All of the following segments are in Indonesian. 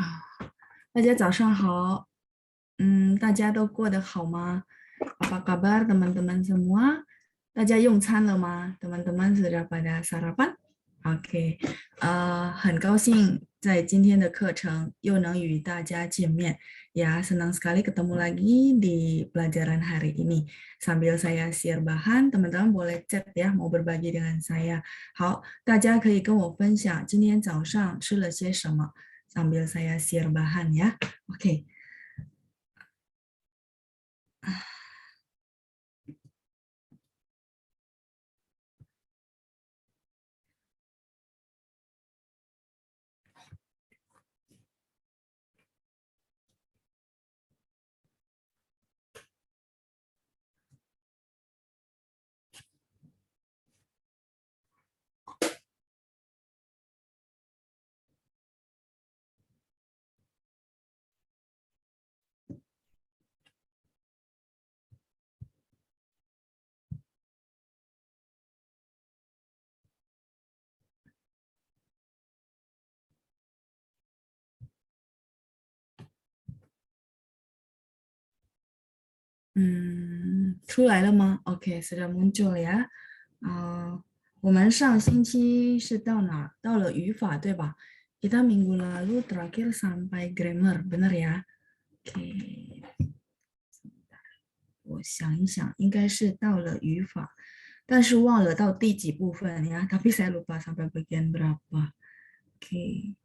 啊，大家早上好，大家都过得好吗？Apa kabar teman-teman semua？大家用餐了吗？teman-teman sudah pada sarapan？OK，很高兴在今天的课程又能与大家见面。Ya, senang sekali ketemu lagi di pelajaran hari ini. Sambil saya share bahan, teman-teman boleh chat ya, mau berbagi dengan saya. 好，大家可以跟我分享今天早上吃了些什么。sambil saya share bahan ya. Oke. Hmm, 出来了吗？OK， sudah muncul ya. 我们上星期是到哪儿？到了语法，对吧？Kita minggu lalu terakhir sampai grammar， benar ya? Oke，我想一想，应该是到了语法，但是忘了到第几部分呀？Tapi saya lupa sampai bagian berapa. Oke，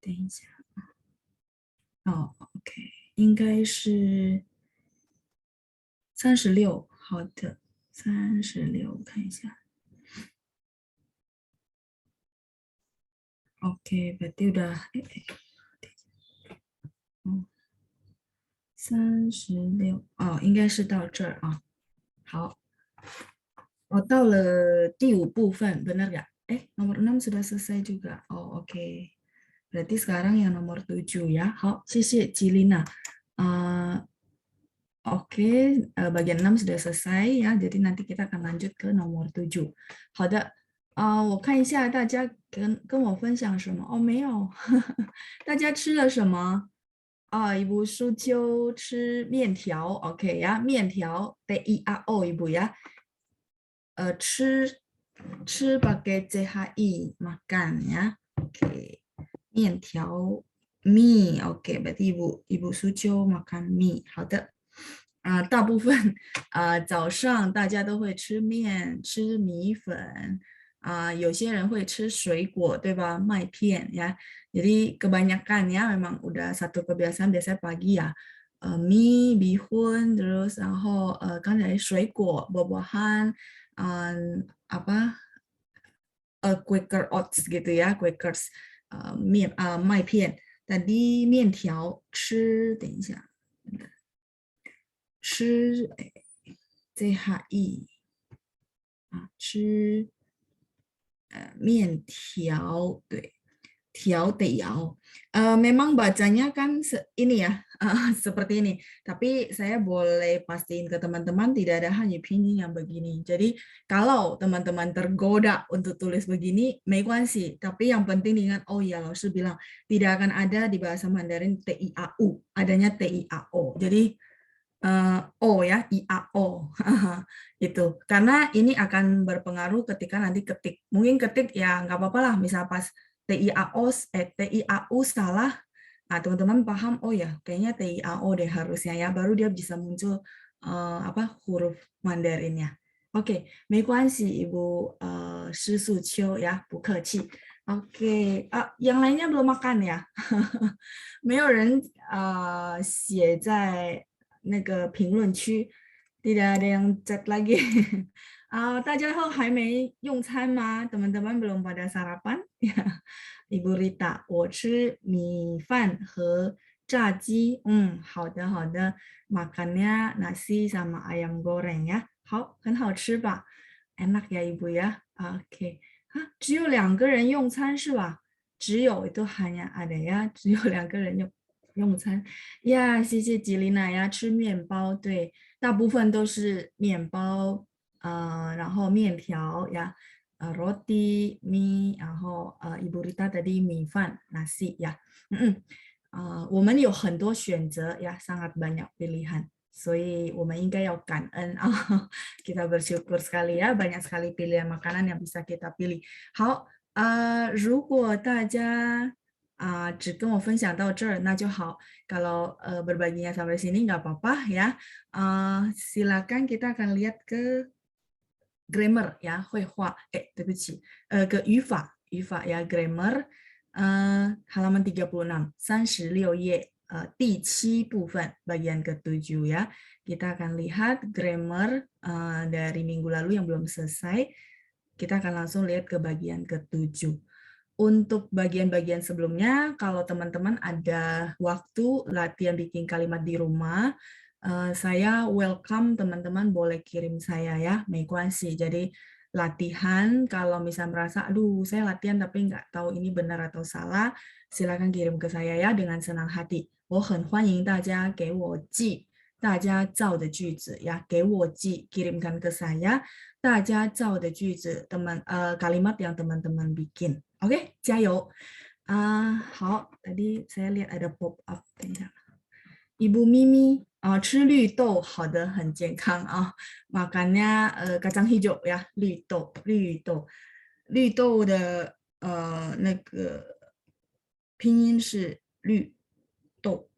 等一下。哦，OK，应该是36。好的，36，看一下。Oke，berarti udah 36哦，应该是到这儿啊。好，我到了第五部分，benar nggak? Nomor 6 sudah selesai juga. Oh, oke. Berarti sekarang yang nomor 7 ya. 好，谢谢吉丽娜。Oke, bagian 6 sudah selesai ya, jadi nanti kita akan lanjut ke nomor 7。好的，我看一下大家跟我分享什么。哦，没有，大家吃了什么？ibu Sucio 吃面条，OK 呀，面条 TIAO ibu ya，吃 pakai CHI makan ya, oke，面条 mie，oke，berarti ibu Sucio makan mie，好的。大部分早上大家都会吃面、吃米粉有些人会吃水果，对吧？麦片ya. Jadi kebanyakan ya memang udah satu kebiasaan biasanya pagi ya mie, bihun, terus 然后刚才水果、buah-buahan, apa Quaker Oats gitu ya, Quakers 麦片。Tadi 面条吃，等一下，吃 ZHI 吃面条，对，条得摇。Memang bacanya kan ini ya, seperti ini. Tapi saya boleh pastiin ke teman-teman tidak ada hanya pinyin yang begini. Jadi kalau teman-teman tergoda untuk tulis begini, 没关系. Tapi yang penting ingat, oh ya, 老师 bilang tidak akan ada di bahasa Mandarin TIAU, adanya TIAO. Jadi O ya, IAO. Itu. Karena ini akan berpengaruh ketika nanti ketik. Mungkin ketik ya nggak apa-apa lah, misal pas TIAU salah, nah teman-teman paham, oh ya kayaknya TIAO deh harusnya ya, baru dia bisa muncul apa huruf Mandarinnya. Oke, 没关系 Ibu Shi Su Qiu ya, 不客气。Oke, yang lainnya belum makan ya? 没有人写在那个评论区，tidak ada yang chat lagi 大家后还没用餐吗？teman-teman belum pada sarapan？ Ibu Rita， 我吃米饭和炸鸡。好的好的，makannya nasi sama ayam goreng ya，好，很好吃吧？enak ya Ibu ya。OK，只有2个人用餐是吧？只有itu hanya ada ya，只有2个人用餐。呀，谢谢吉丽娜呀，吃面包，对，大部分都是面包然后面条呀，roti mie，然后Ibu Rita tadi mie fan nasi ya，我们有很多选择呀，sangat banyak pilihan，所以我们应该要感恩啊，kita bersyukur sekali ya，banyak sekali pilihan makanan yang bisa kita pilih。好，如果大家只跟我分享到这儿，那就好。Kalau berbaginya sampai sini nggak apa-apa ya. Silakan kita akan lihat ke grammar 呀，绘画。对不起，ke 语法呀，grammar。halaman 36, 36 页，第7部分, bagian ke-7 ya. Kita akan lihat grammar dari minggu lalu yang belum selesai. Kita akan langsung lihat ke bagian ke-7. Untuk bagian-bagian sebelumnya, kalau teman-teman ada waktu latihan bikin kalimat di rumah, saya welcome teman-teman boleh kirim saya ya, 没关系. Jadi latihan kalau misal merasa, aduh saya latihan tapi nggak tahu ini benar atau salah, silakan kirim ke saya ya dengan senang hati. 我很欢迎大家给我寄大家造的句子呀，给我寄 kirimkan ke saya 大家造的句子kalimat yang teman-teman bikin. Oke, 加油。好，tadi saya lihat ada pop up，等一下。Ibu Mimi，吃绿豆好的很健康啊，makannya kacang hijau ya，绿豆的那个拼音是绿豆。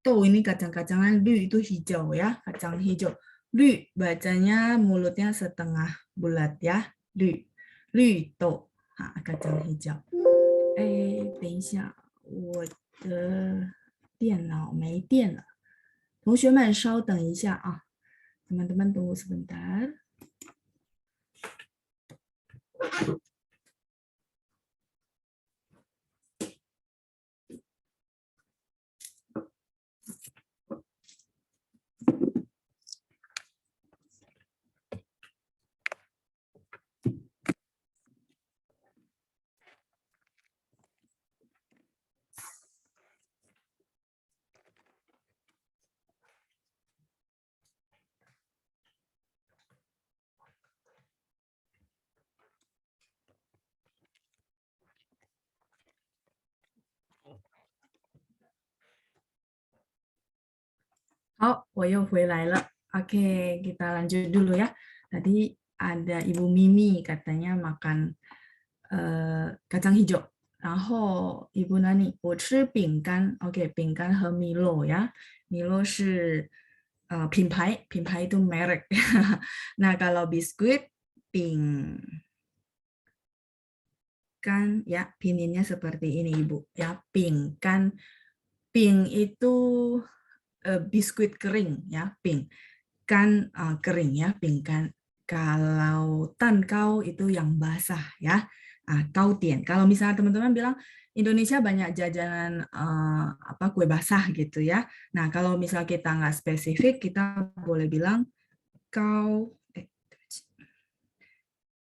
豆 ini kacang-kacangan, 绿 itu hijau ya, kacang hijau. 绿 bacanya mulutnya setengah bulat ya, 绿豆 kacang hijau. 等一下，我的电脑没电了，同学们稍等一下啊，teman-teman tunggu sebentar。好，我又回来了。Oke, kita lanjut dulu ya. Tadi ada Ibu Mimi katanya makan kacang hijau. 然后 Ibu Nani, 我吃饼干。Oke, 饼干和米洛呀。米洛是品牌 itu merek. Nah, kalau biskuit, 饼干 ya, pinginnya seperti ini Ibu ya, 饼干. Ping itu biskuit kering ya, ping kan kering ya, pingkan. Kalau tankau itu yang basah ya, kautian. Kalau misalnya teman-teman bilang Indonesia banyak jajanan kue basah gitu ya. Nah kalau misal kita nggak spesifik, kita boleh bilang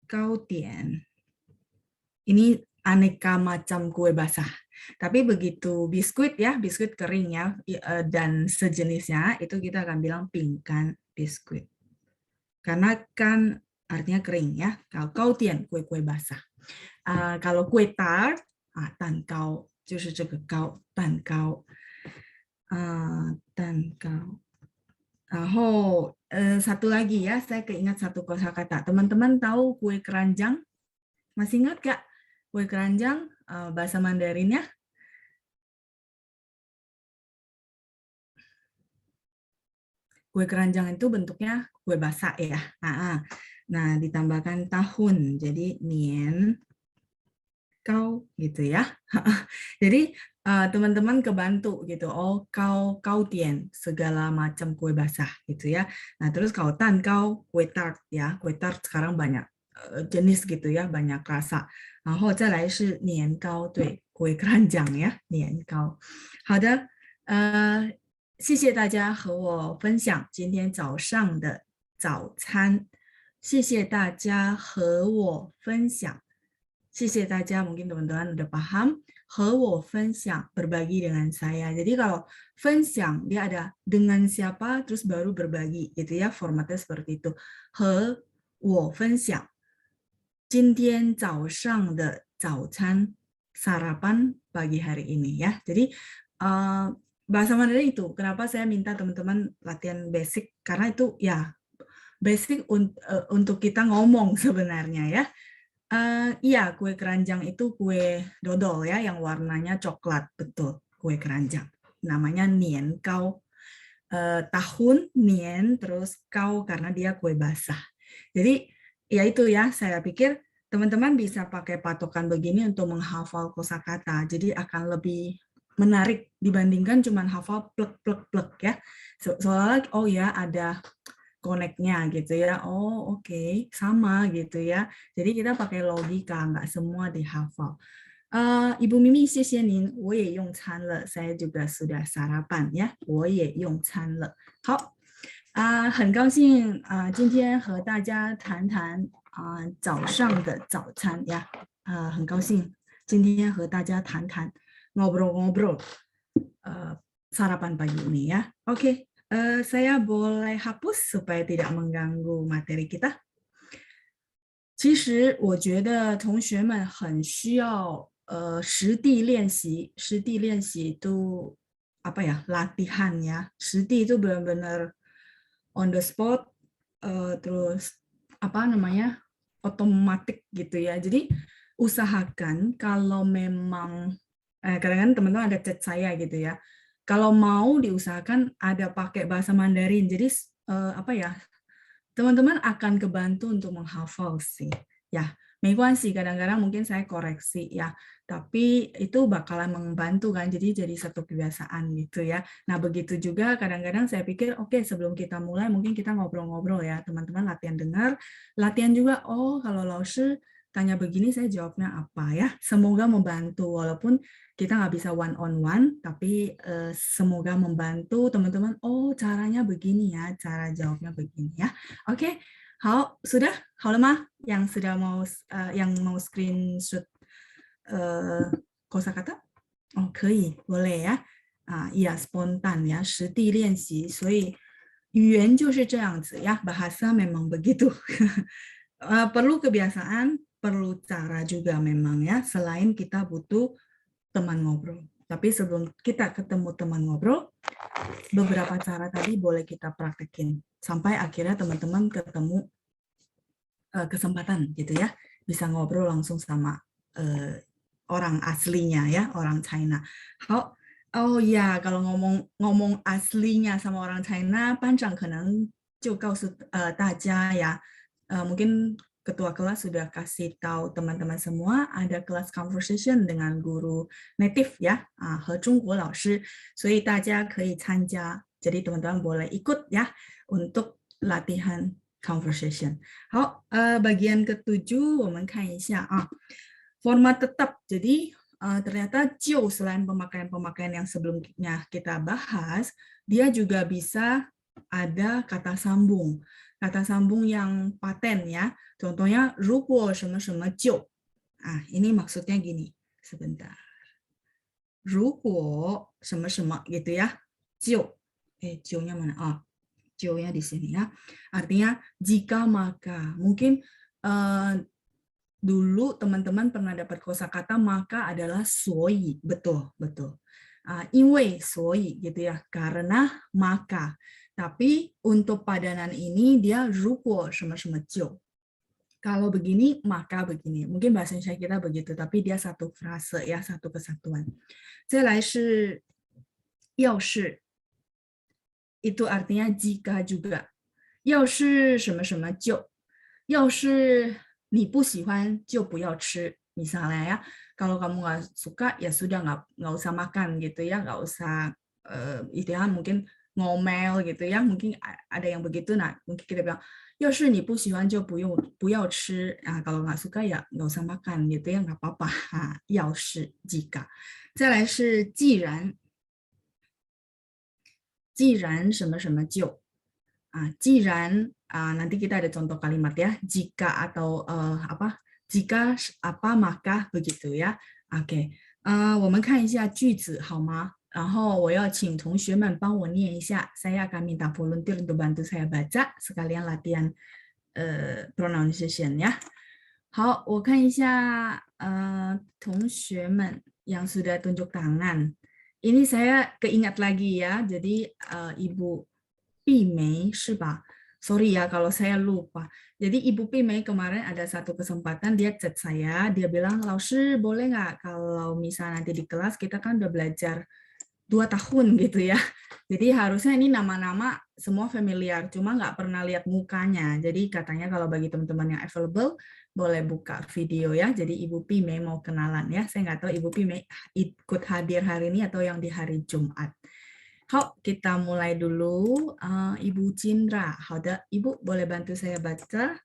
kautian. Ini aneka macam kue basah. Tapi begitu biskuit ya, biskuit kering ya, dan sejenisnya, itu kita akan bilang pingkan biskuit. Karena kan artinya kering ya. Kalau kautian, kue-kue basah. Kalau kue tart, tankau, 就是这个高蛋糕。蛋糕。然后satu lagi ya, saya keingat satu kosakata. Teman-teman tahu kue keranjang? Masih ingat nggak? Kue keranjang bahasa Mandarinnya? Kue keranjang itu bentuknya kue basah ya. Nah, ditambahkan tahun, jadi nian kau gitu ya. Jadi teman-teman kebantu gitu. Oh, kau tian segala macam kue basah gitu ya. Nah, terus kau tan kau kue tart ya. Kue tart sekarang banyak jenis gitu ya, banyak rasa. 然后再来是年糕，对，kue keranjang ya，年糕。好的，谢谢大家和我分享今天早上的早餐。谢谢大家和我分享。谢谢大家, mungkin teman-teman udah paham. 和我分享 berbagi dengan saya. Jadi kalau 分享 dia ada dengan siapa terus baru berbagi gitu ya, formatnya seperti itu. 和我分享今天早上的早餐sarapan pagi hari ini ya. Jadi bahasa Mandarin itu kenapa saya minta teman-teman latihan basic karena itu ya basic untuk kita ngomong sebenarnya ya. Iya, kue keranjang itu kue dodol ya, yang warnanya coklat, betul, kue keranjang. Namanya nian kau. Tahun nian, terus kau karena dia kue basah. Jadi ya itu ya, saya pikir teman-teman bisa pakai patokan begini untuk menghafal kosakata. Jadi akan lebih menarik dibandingkan cuma hafal plek plek plek ya. Soalnya oh ya ada connect-nya gitu ya. Oh oke, sama gitu ya. Jadi kita pakai logika, nggak semua dihafal. Ibu Mimi, 谢谢您，我也用餐了，saya juga sudah sarapan ya，我也用餐了。好，很高兴今天和大家谈谈早上的早餐呀，很高兴今天和大家谈谈 ngobrol-ngobrol sarapan pagi ini ya. Oke, saya boleh hapus supaya tidak mengganggu materi kita. 其实我觉得同学们很需要实地练习itu apa ya latihan ya. 实地 itu benar-benar on the spot terus apa namanya otomatik gitu ya. Jadi usahakan kalau memang kadang-kadang teman-teman ada chat saya gitu ya. Kalau mau diusahakan ada pakai bahasa Mandarin. Jadi apa ya teman-teman akan kebantu untuk menghafal sih. Ya, 没关系, kadang-kadang mungkin saya koreksi ya, tapi itu bakalan membantu kan, jadi satu kebiasaan gitu ya. Nah, begitu juga kadang-kadang saya pikir, oke, sebelum kita mulai mungkin kita ngobrol-ngobrol ya, teman-teman latihan dengar, latihan juga, oh kalau Laoshi tanya begini saya jawabnya apa ya. Semoga membantu, walaupun kita nggak bisa one on one, tapi semoga membantu teman-teman, oh caranya begini ya, cara jawabnya begini ya. Oke, 好, sudah? 好了吗? Yang sudah mau yang mau screenshot kosakata? Oh, 可以, boleh ya. Iya, spontan ya, 实地练习. 所以语言就是这样子ya, bahasa memang begitu. Perlu kebiasaan, perlu cara juga memang ya. Selain kita butuh teman ngobrol. Tapi sebelum kita ketemu teman ngobrol, beberapa cara tadi boleh kita praktekin sampai akhirnya teman-teman ketemu kesempatan gitu ya, bisa ngobrol langsung sama orang aslinya ya, orang China. Oh ya, kalau ngomong aslinya sama orang China, 班长可能就告诉大家ya, mungkin ketua kelas sudah kasih tahu teman-teman semua ada kelas conversation dengan guru native ya, 和中国老师，所以大家可以参加。Jadi teman-teman boleh ikut ya untuk latihan conversation. 好, bagian ketujuh, 我们看一下啊, format tetap. Jadi ternyata Jiu selain pemakaian-pemakaian yang sebelumnya kita bahas, dia juga bisa ada kata sambung. Kata sambung yang paten ya. Contohnya, 如果什么什么就. Ini maksudnya gini. Sebentar. 如果什么什么gitu ya. 就. Jiu-nya mana? Jiu-nya di sini ya. Artinya jika maka. Mungkin dulu teman-teman pernah dapat kosakata maka adalah 所以, betul. 因为所以gitu ya, karena maka. Tapi untuk padanan ini dia 如果什么什么就. Kalau begini maka begini. Mungkin bahasa Indonesia kita begitu, tapi dia satu frase ya, satu kesatuan. 再来是要是, itu artinya jika juga. 要是什么什么就. 要是你不喜欢就不要吃, misalnya ya, kalau kamu nggak suka ya sudah nggak usah makan gitu ya, nggak usah istilahnya mungkin ngomel gitu ya, mungkin ada yang begitu. Nah mungkin kita bilang 要是你不喜欢就不要吃, kalau nggak suka ya nggak usah makan gitu ya, nggak apa-apa. 要是 jika. 再来是既然什么什么就. 既然nanti kita ada contoh kalimat ya, jika atau jika apa maka begitu ya. Oke. 我们看一下句子好吗？然后我要请同学们帮我念一下。Saya akan minta volunteer untuk bantu saya baca sekalian latihan pronunciation ya. 好，我看一下同学们yang sudah tunjuk tangan. Ini saya keingat lagi ya. Jadi Ibu Pimei 是吧？Sorry ya kalau saya lupa. Jadi Ibu Pimei kemarin ada satu kesempatan dia chat saya, dia bilang, Laushi boleh nggak kalau misalnya nanti di kelas kita kan udah belajar 2 tahun gitu ya. Jadi harusnya ini nama-nama semua familiar, cuma nggak pernah lihat mukanya. Jadi katanya kalau bagi teman-teman yang available, boleh buka video ya. Jadi Ibu Pimei mau kenalan ya. Saya nggak tahu Ibu Pimei ikut hadir hari ini atau yang di hari Jumat. 好, kita mulai dulu. Ibu Cindra, 好的, Ibu boleh bantu saya baca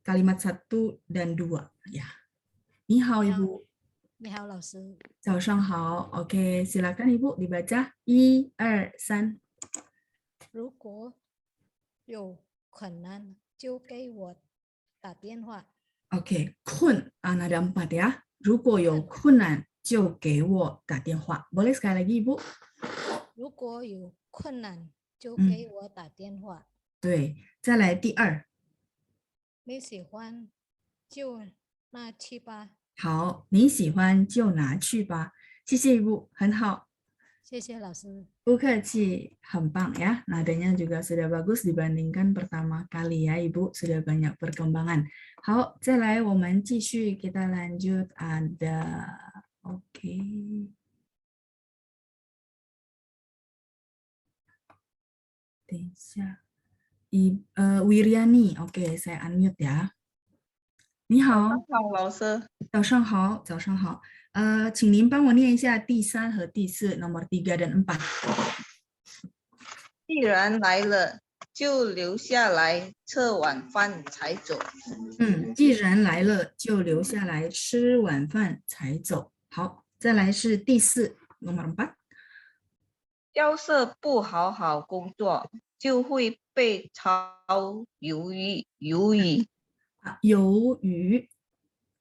kalimat 1 dan 2. Ya. 你好, Ibu. 你好，老师。早上好. Oke, silakan Ibu dibaca. 1, 2, 3. 如果有困难就给我打电话。Oke, 困 ada 4 ya. 如果有困难就给我打电话. Boleh sekali lagi Ibu? 如果有困难就给我打电话。对，再来第2。你喜欢就拿去吧。好，你喜欢就拿去吧。谢谢Ibu, 很好。谢谢老师。不客气，很棒ya. Nadanya juga sudah bagus dibandingkan pertama kali ya, Ibu. Sudah banyak perkembangan. 好，再来我们继续 kita lanjut ada oke. 等一下。Wiriani, oke, saya unmute ya. 你好，老师。早上好，早上好。请您帮我念一下第3和第4 nomor 3 dan 4。既然来了，就留下来吃晚饭才走。既然来了，就留下来吃晚饭才走。好，再来是第4 nomor 4。要是不好好工作，就会被炒鱿鱼。鱿鱼。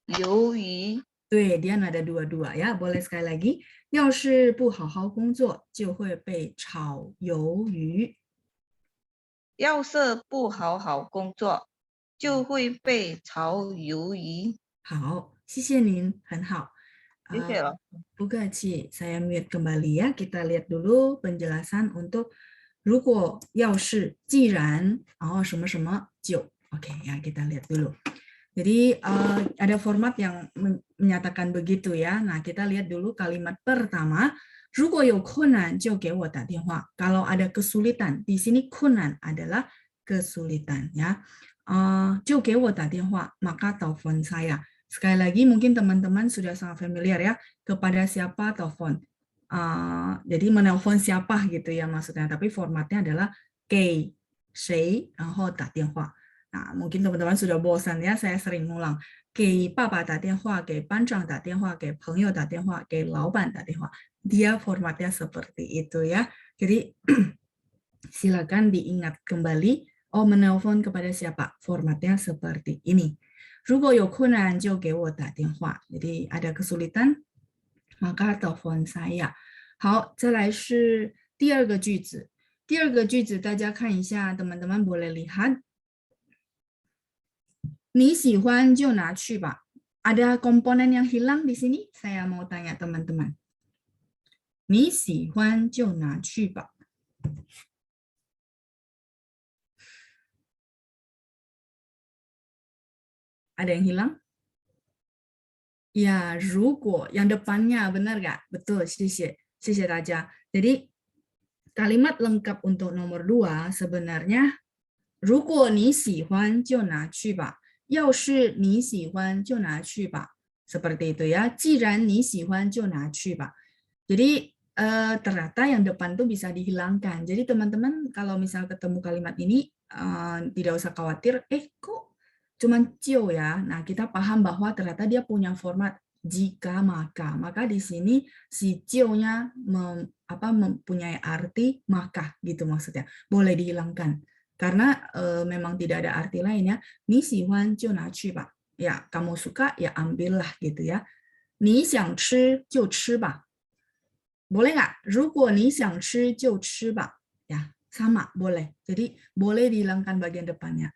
鱿鱼。对，dia ada dua-dua ya. Boleh sekali lagi. 要是不好好工作，就会被炒鱿鱼。要是不好好工作，就会被炒鱿鱼。好，谢谢您，很好。谢谢了。不客气，saya mute kembali ya. Kita lihat dulu penjelasan untuk 如果要是既然然后什么什么就 oke ya, kita lihat dulu. Jadi ada format yang menyatakan begitu ya. Nah, kita lihat dulu kalimat pertama. 如果有困难就给我打电话. Kalau ada kesulitan, di sini 困难 adalah kesulitan ya. 就给我打电话, maka telepon saya. Sekali lagi mungkin teman-teman sudah sangat familiar ya, kepada siapa telepon. Jadi menelpon siapa gitu ya maksudnya, tapi formatnya adalah 给谁然后打电话. Nah, mungkin teman-teman sudah bosan ya, saya sering ngulang. 给爸爸打电话, 给班长打电话, 给朋友打电话, 给老板打电话. Dia formatnya seperti itu ya. Jadi silakan diingat kembali. Menelpon kepada siapa? Formatnya seperti ini. 如果有困难就给我打电话. Jadi ada kesulitan, maka telepon saya. 好，再来是第2个句子。第2个句子大家看一下， teman-teman boleh lihat. 你喜欢就拿去吧. Ada komponen yang hilang di sini. Saya mau tanya teman-teman. 你喜欢就拿去吧. Ada yang hilang? Ya, 如果 yang depannya benar nggak? Betul, 谢谢. 谢谢大家. Jadi kalimat lengkap untuk nomor 2 sebenarnya 如果你喜欢就拿去吧. 要是你喜欢就拿去吧. Seperti itu ya. 既然你喜欢就拿去吧. Jadi ternyata yang depan tuh bisa dihilangkan. Jadi teman-teman kalau misal ketemu kalimat ini tidak usah khawatir, kok cuman cio ya. Nah, kita paham bahwa ternyata dia punya format jika maka. Maka di sini si cio-nya mempunyai arti maka gitu maksudnya. Boleh dihilangkan. Karena memang tidak ada arti lain ya. Ni xi huan jiu na qu ba. Ya, kamu suka ya ambillah gitu ya. 你想吃就吃吧. Boleh nggak? 如果你想吃就吃吧. Ya, sama, boleh. Jadi boleh dihilangkan bagian depannya.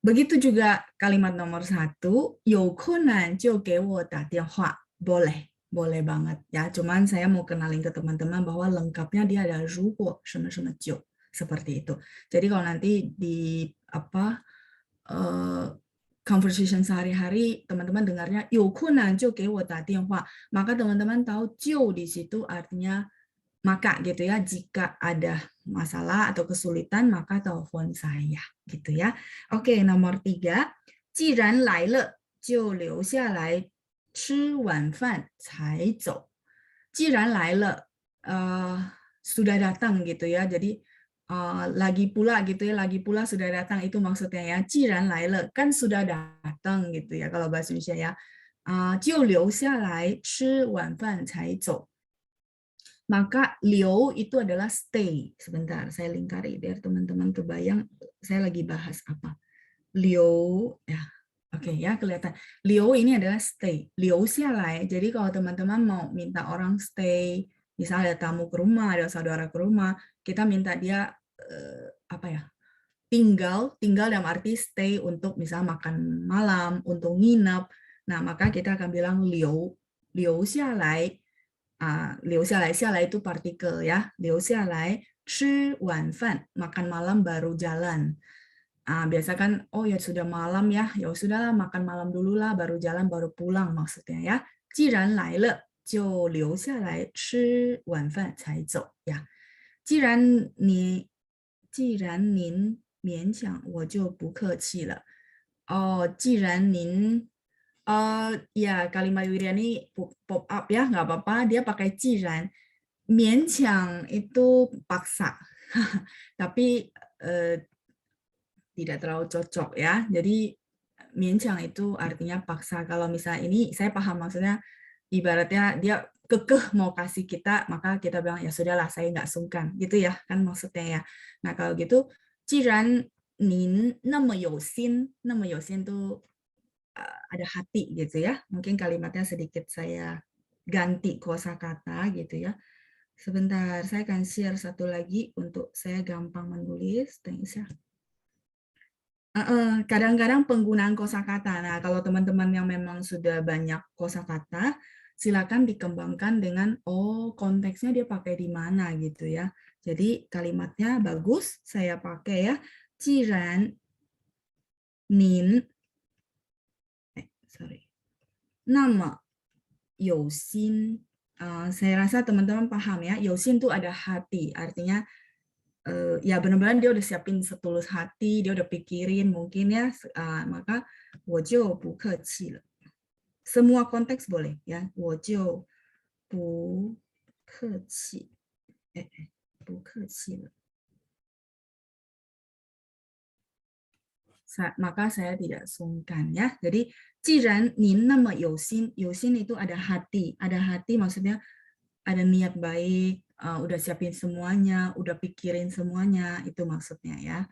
Begitu juga kalimat nomor 1, 有困难就给我打电话. Boleh, boleh banget ya. Cuman saya mau kenalin ke teman-teman bahwa lengkapnya dia ada 如果什么什么就, seperti itu. Jadi kalau nanti di conversation sehari-hari teman-teman dengarnya 有困难就给我打电话, maka teman-teman tahu 就 di situ artinya maka gitu ya, jika ada masalah atau kesulitan maka telepon saya gitu ya. Oke, nomor 3, 既然来了就留下来吃晚饭才走. 既然来了, sudah datang gitu ya. Jadi lagi pula gitu ya, lagi pula sudah datang itu maksudnya ya. 既然来了 kan sudah datang gitu ya kalau bahasa Indonesia ya. 就留下来吃晚饭才走. Maka liu itu adalah stay. Sebentar, saya lingkari biar teman-teman kebayang saya lagi bahas apa. Liu, ya, oke ya kelihatan. Liu ini adalah stay. Liu xialai. Jadi kalau teman-teman mau minta orang stay, misalnya ada tamu ke rumah, ada saudara ke rumah, kita minta dia tinggal dalam arti stay untuk misalnya makan malam, untuk nginep. Nah, maka kita akan bilang liu xialai. 留下来itu partikel ya. 留下来吃晚饭, makan malam baru jalan. Biasa kan, oh ya sudah malam ya, ya sudahlah makan malam dulu lah, baru jalan, baru pulang maksudnya ya. 既然来了就留下来吃晚饭才走呀。既然您勉强，我就不客气了。既然您ya kalimat Wiriani pop up ya, nggak apa-apa, dia pakai 既然. 勉强itu paksa, tapi tidak terlalu cocok ya. Jadi 勉强 itu artinya paksa. Kalau misalnya ini saya paham maksudnya, ibaratnya dia kekeh mau kasih kita, maka kita bilang ya sudahlah saya nggak sungkan gitu ya kan maksudnya ya. Nah kalau gitu 既然您那么有心tuh ada hati gitu ya. Mungkin kalimatnya sedikit saya ganti kosakata gitu ya. Sebentar, saya akan share satu lagi untuk saya gampang menulis. Kadang-kadang penggunaan kosakata. Nah, kalau teman-teman yang memang sudah banyak kosakata, silakan dikembangkan dengan konteksnya dia pakai di mana gitu ya. Jadi kalimatnya bagus, saya pakai ya. 既然您那么有心, saya rasa teman-teman paham ya. 有心 itu ada hati, artinya ya benar-benar dia udah siapin setulus hati, dia udah pikirin mungkin ya, maka 我就不客气了. Semua konteks boleh ya. 我就不客气. 不客气了. Maka saya tidak sungkan ya. Jadi 既然您那么有心, 有心 itu ada hati maksudnya ada niat baik, udah siapin semuanya, udah pikirin semuanya, itu maksudnya ya.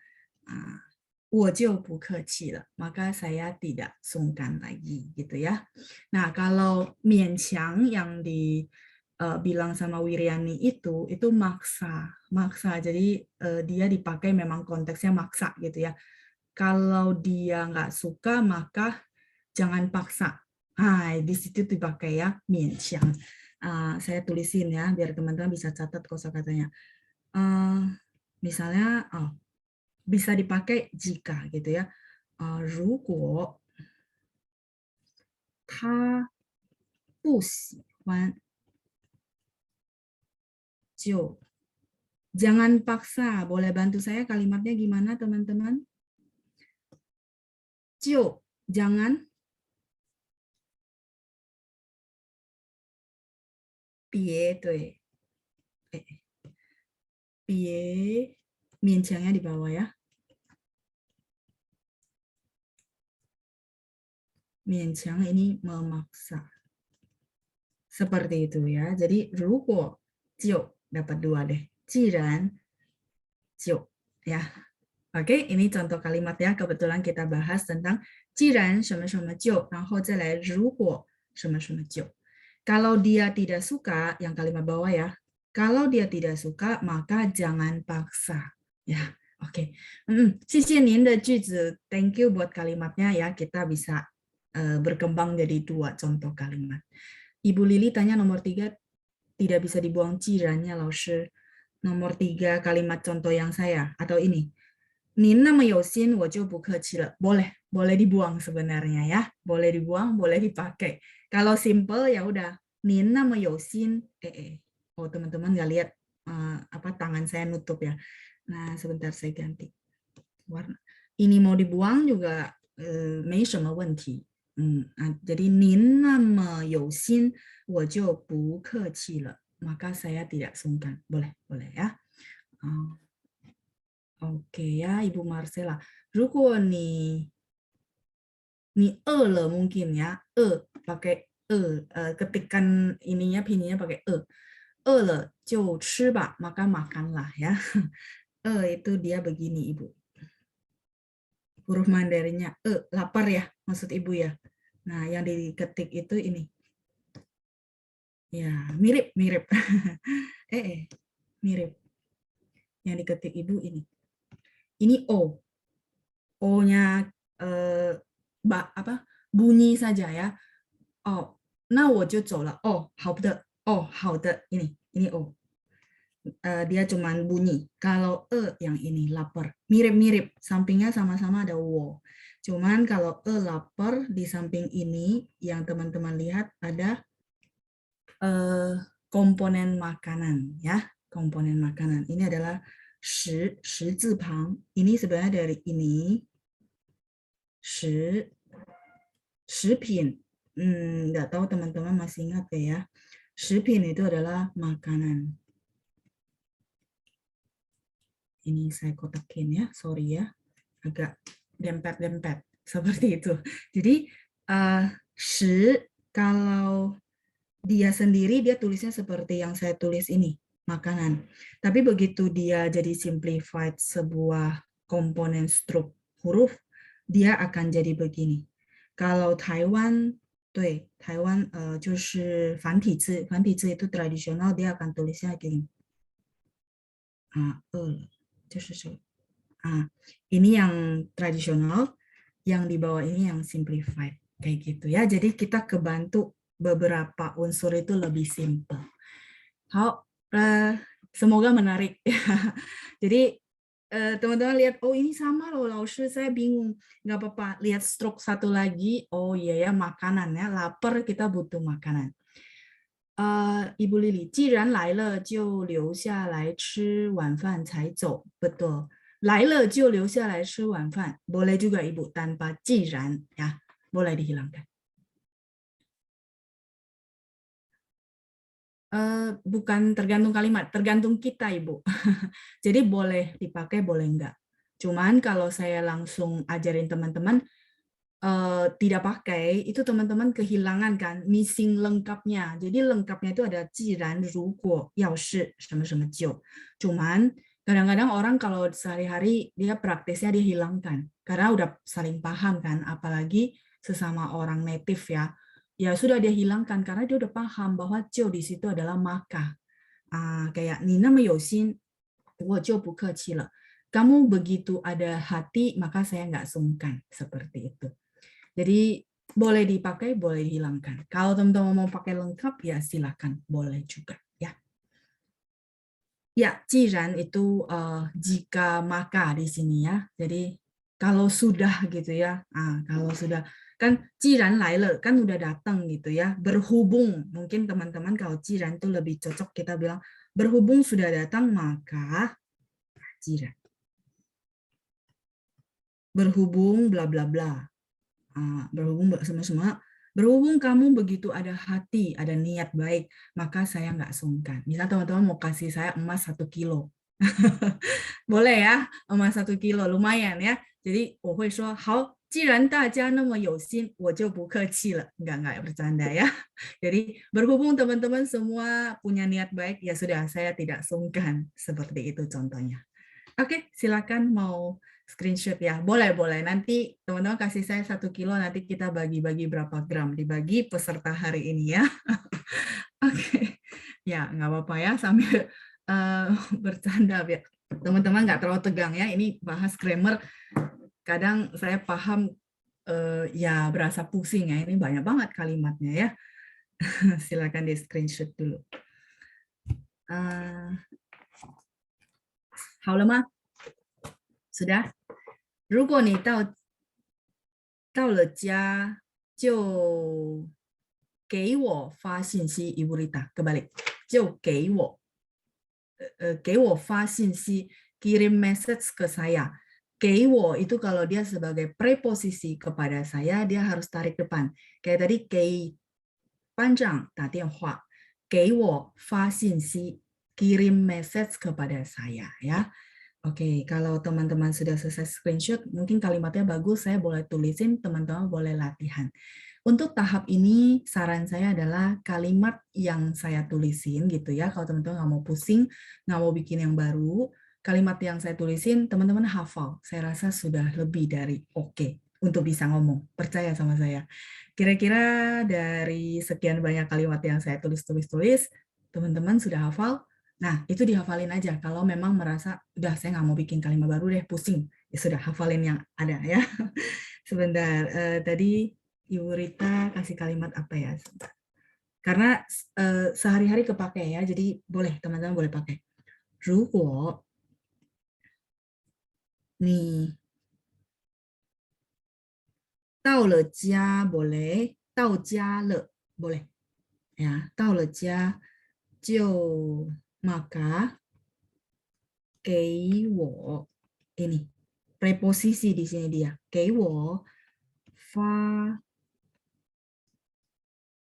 我就不客气了, maka saya tidak sungkan lagi gitu ya. Nah, kalau 勉强 yang dibilang sama Wiriani itu maksa. Jadi dia dipakai memang konteksnya maksa gitu ya. Kalau dia nggak suka maka jangan paksa. Di situ dipakai ya 勉强. Saya tulisin ya biar teman-teman bisa catat kosakatanya. Misalnya bisa dipakai jika gitu ya. 如果他不喜欢就 jangan paksa. Boleh bantu saya kalimatnya gimana teman-teman? 就 jangan, 别 对, 别 勉强nya di bawah ya. 勉强 ini memaksa. Seperti itu ya. Jadi 如果就 dapat 2 deh. 既然就 ya. Oke, ini contoh kalimat ya. Kebetulan kita bahas tentang 既然什么什么就, 然后再来如果什么什么就. Kalau dia tidak suka, yang kalimat bawah ya. Kalau dia tidak suka, maka jangan paksa. Ya, oke. 谢谢您的句子 Thank you buat kalimatnya ya. Kita bisa berkembang jadi 2 contoh kalimat. Ibu Lili tanya nomor 3, tidak bisa dibuang cirannya, 老师. Nomor 3 kalimat contoh yang saya, atau ini. 您那么有心，我就不客气了. Boleh dibuang sebenarnya ya. Boleh dibuang, boleh dipakai. Kalau simple ya udah. 您那么有心, Oh, teman-teman nggak lihat tangan saya nutup ya. Nah, sebentar saya ganti warna. Ini mau dibuang juga 没什么问题. Jadi 您那么有心，我就不客气了. Maka saya tidak sungkan. Boleh ya. Oke ya, Ibu Marcella. 如果你饿了 mungkin ya, pakai ketikan ininya pinnya pakai 饿了就吃吧, maka makanlah ya. Itu dia begini Ibu. Huruf Mandarinnya lapar ya, maksud Ibu ya. Nah, yang diketik itu ini. Ya, mirip. Mirip. Yang diketik Ibu ini. Ini O. O-nya bunyi saja ya. Oh, 那我就走了. Oh, 好的. Oh, 好的. Ini O. Dia cuman bunyi. Kalau yang ini lapar, mirip-mirip, sampingnya sama-sama ada wo. Cuman kalau lapar di samping ini yang teman-teman lihat ada komponen makanan ya, komponen makanan. Ini adalah shi zi pang. Ini sebenarnya dari ini shipin. Nggak tahu teman-teman masih ingat ya. Shipin itu adalah makanan. Ini saya kotakin ya, sorry ya, agak dempet-dempet seperti itu. Jadi kalau dia sendiri dia tulisnya seperti yang saya tulis ini, makanan. Tapi begitu dia jadi simplified sebuah komponen struk huruf, dia akan jadi begini. Kalau Taiwan 就是繁体字itu tradisional, dia akan tulisnya gini. Ini yang tradisional, yang di bawah ini yang simplified kayak gitu ya. Jadi kita kebantu beberapa unsur itu lebih simple. Semoga menarik ya. Jadi teman-teman lihat, oh ini sama loh, Laoshi, saya bingung. Nggak apa-apa, lihat stroke satu lagi. Oh iya ya, makanan ya, lapar kita butuh makanan. Ibu Lili, 既然来了就留下来吃晚饭才走. Betul. 来了就留下来吃晚饭. Boleh juga Ibu tanpa 既然ya. Boleh dihilangkan. Bukan tergantung kalimat, tergantung kita Ibu. Jadi boleh dipakai, boleh enggak. Cuman kalau saya langsung ajarin teman-teman tidak pakai, itu teman-teman kehilangan kan, missing lengkapnya. Jadi lengkapnya itu ada 既然如果要是什么什么就. Cuman kadang-kadang orang kalau sehari-hari dia praktisnya dia hilangkan karena udah saling paham kan, apalagi sesama orang native ya. Ya sudah dia hilangkan karena dia udah paham bahwa 就 di situ adalah maka. Kayak 你那么有心我就不客气了. Kamu begitu ada hati, maka saya nggak sungkan. Seperti itu. Jadi boleh dipakai, boleh dihilangkan. Kalau teman-teman mau pakai lengkap, ya silakan, boleh juga. Ya, ya, 既然 itu jika maka di sini ya. Jadi kalau sudah gitu ya, kalau sudah kan 既然来了 kan udah datang gitu ya. Berhubung, mungkin teman-teman kalau 既然 itu lebih cocok kita bilang berhubung sudah datang maka 既然 berhubung bla bla bla. Berhubung kamu begitu ada hati, ada niat baik, maka saya nggak sungkan. Misal teman-teman mau kasih saya emas 1 kilo. Boleh ya, emas 1 kilo, lumayan ya. Jadi, 我会说, 好, 既然大家那么有心, 我就不客气了. Nggak bercanda ya. Jadi, berhubung teman-teman semua punya niat baik, ya sudah, saya tidak sungkan. Seperti itu contohnya. Oke, silakan mau screenshot ya. Boleh, boleh. Nanti teman-teman kasih saya 1 kilo, nanti kita bagi-bagi berapa gram. Dibagi peserta hari ini ya. Oke. Ya, nggak apa-apa ya, sambil bercanda biar teman-teman nggak terlalu tegang ya. Ini bahas grammar. Kadang saya paham ya berasa pusing ya. Ini banyak banget kalimatnya ya. Silakan di screenshot dulu. 好了吗？sudah。如果你到了家就给我发信息，Ibu Rita kebalik，就给我发信息，kirim message ke saya。给我 itu kalau dia sebagai preposisi kepada saya, dia harus tarik depan. Kayak tadi 给班长打电话，给我发信息，kirim message kepada saya ya. Oke, kalau teman-teman sudah selesai screenshot, mungkin kalimatnya bagus, saya boleh tulisin, teman-teman boleh latihan. Untuk tahap ini, saran saya adalah kalimat yang saya tulisin gitu ya. Kalau teman-teman nggak mau pusing, nggak mau bikin yang baru, kalimat yang saya tulisin, teman-teman hafal. Saya rasa sudah lebih dari oke untuk bisa ngomong. Percaya sama saya. Kira-kira dari sekian banyak kalimat yang saya tulis, teman-teman sudah hafal? Nah, itu dihafalin aja. Kalau memang merasa, udah saya nggak mau bikin kalimat baru deh, pusing. Ya sudah, hafalin yang ada ya. Sebentar, tadi Ibu Rita kasih kalimat apa ya? Sebentar. Karena sehari-hari kepake ya, jadi boleh, teman-teman boleh pakai. 如果你到了家 boleh, 到家了 boleh. Ya, 到了家就 maka 给我 ini preposisi di sini dia 给我发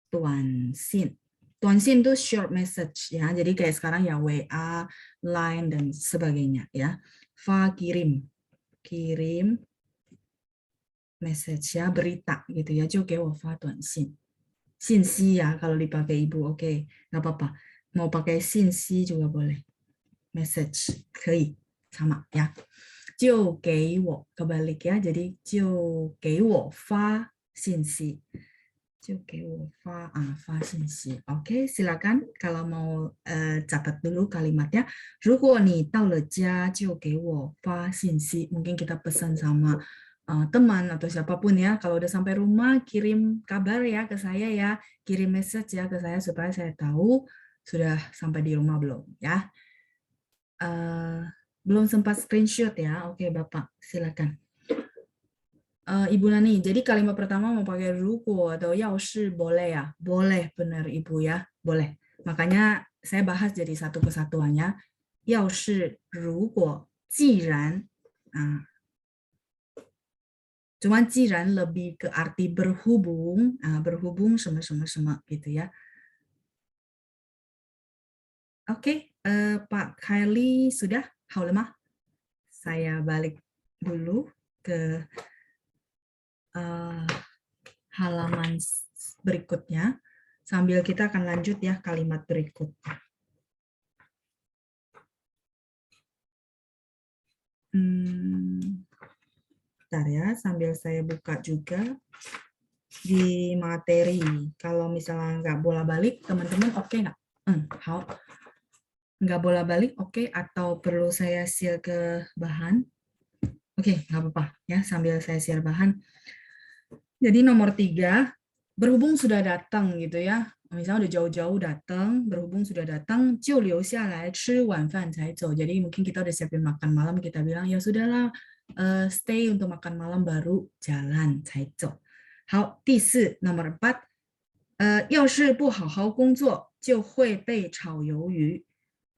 短信 itu short message ya, jadi kayak sekarang ya WA, Line dan sebagainya ya. Kirim message ya, berita gitu ya. 就给我发短信 信息ya kalau dipakai ibu, oke, nggak apa-apa. Mau pakai 信息 juga boleh. Message 可以 sama ya. 就给我 kebalik ya, jadi 就给我发信息。就给我发信息。Oke, silakan kalau mau catat dulu kalimatnya. 如果你到了家就给我发信息。Mungkin kita pesan sama teman atau siapapun ya. Kalau udah sampai rumah, kirim kabar ya ke saya ya. Kirim message ya ke saya supaya saya tahu sudah sampai di rumah belum ya. Belum sempat screenshot ya. Oke, Bapak, silakan. Ibu Nani, jadi kalimat pertama mau pakai ruko atau yaoshi boleh ya? Boleh, benar Ibu ya, boleh. Makanya saya bahas jadi satu kesatuannya. Yaoshi, ruko, jiran. Cuman jiran lebih ke arti berhubung, berhubung sama gitu ya. Oke, Pak Kylie sudah? Haulemah? Saya balik dulu ke halaman berikutnya, sambil kita akan lanjut ya kalimat berikutnya. Bentar ya, sambil saya buka juga di materi. Kalau misalnya nggak bolak-balik, teman-teman oke nggak? Nggak bolak-balik oke, atau perlu saya share ke bahan? Oke, nggak apa-apa ya, sambil saya share bahan. Jadi nomor 3, berhubung sudah datang gitu ya, misalnya udah jauh-jauh datang, berhubung sudah datang, 就留下来吃晚饭才走. Jadi mungkin kita udah siapin makan malam, kita bilang ya sudahlah, stay untuk makan malam baru jalan 才走. 好，第4 nomor 4, 要是不好好工作就会被炒鱿鱼.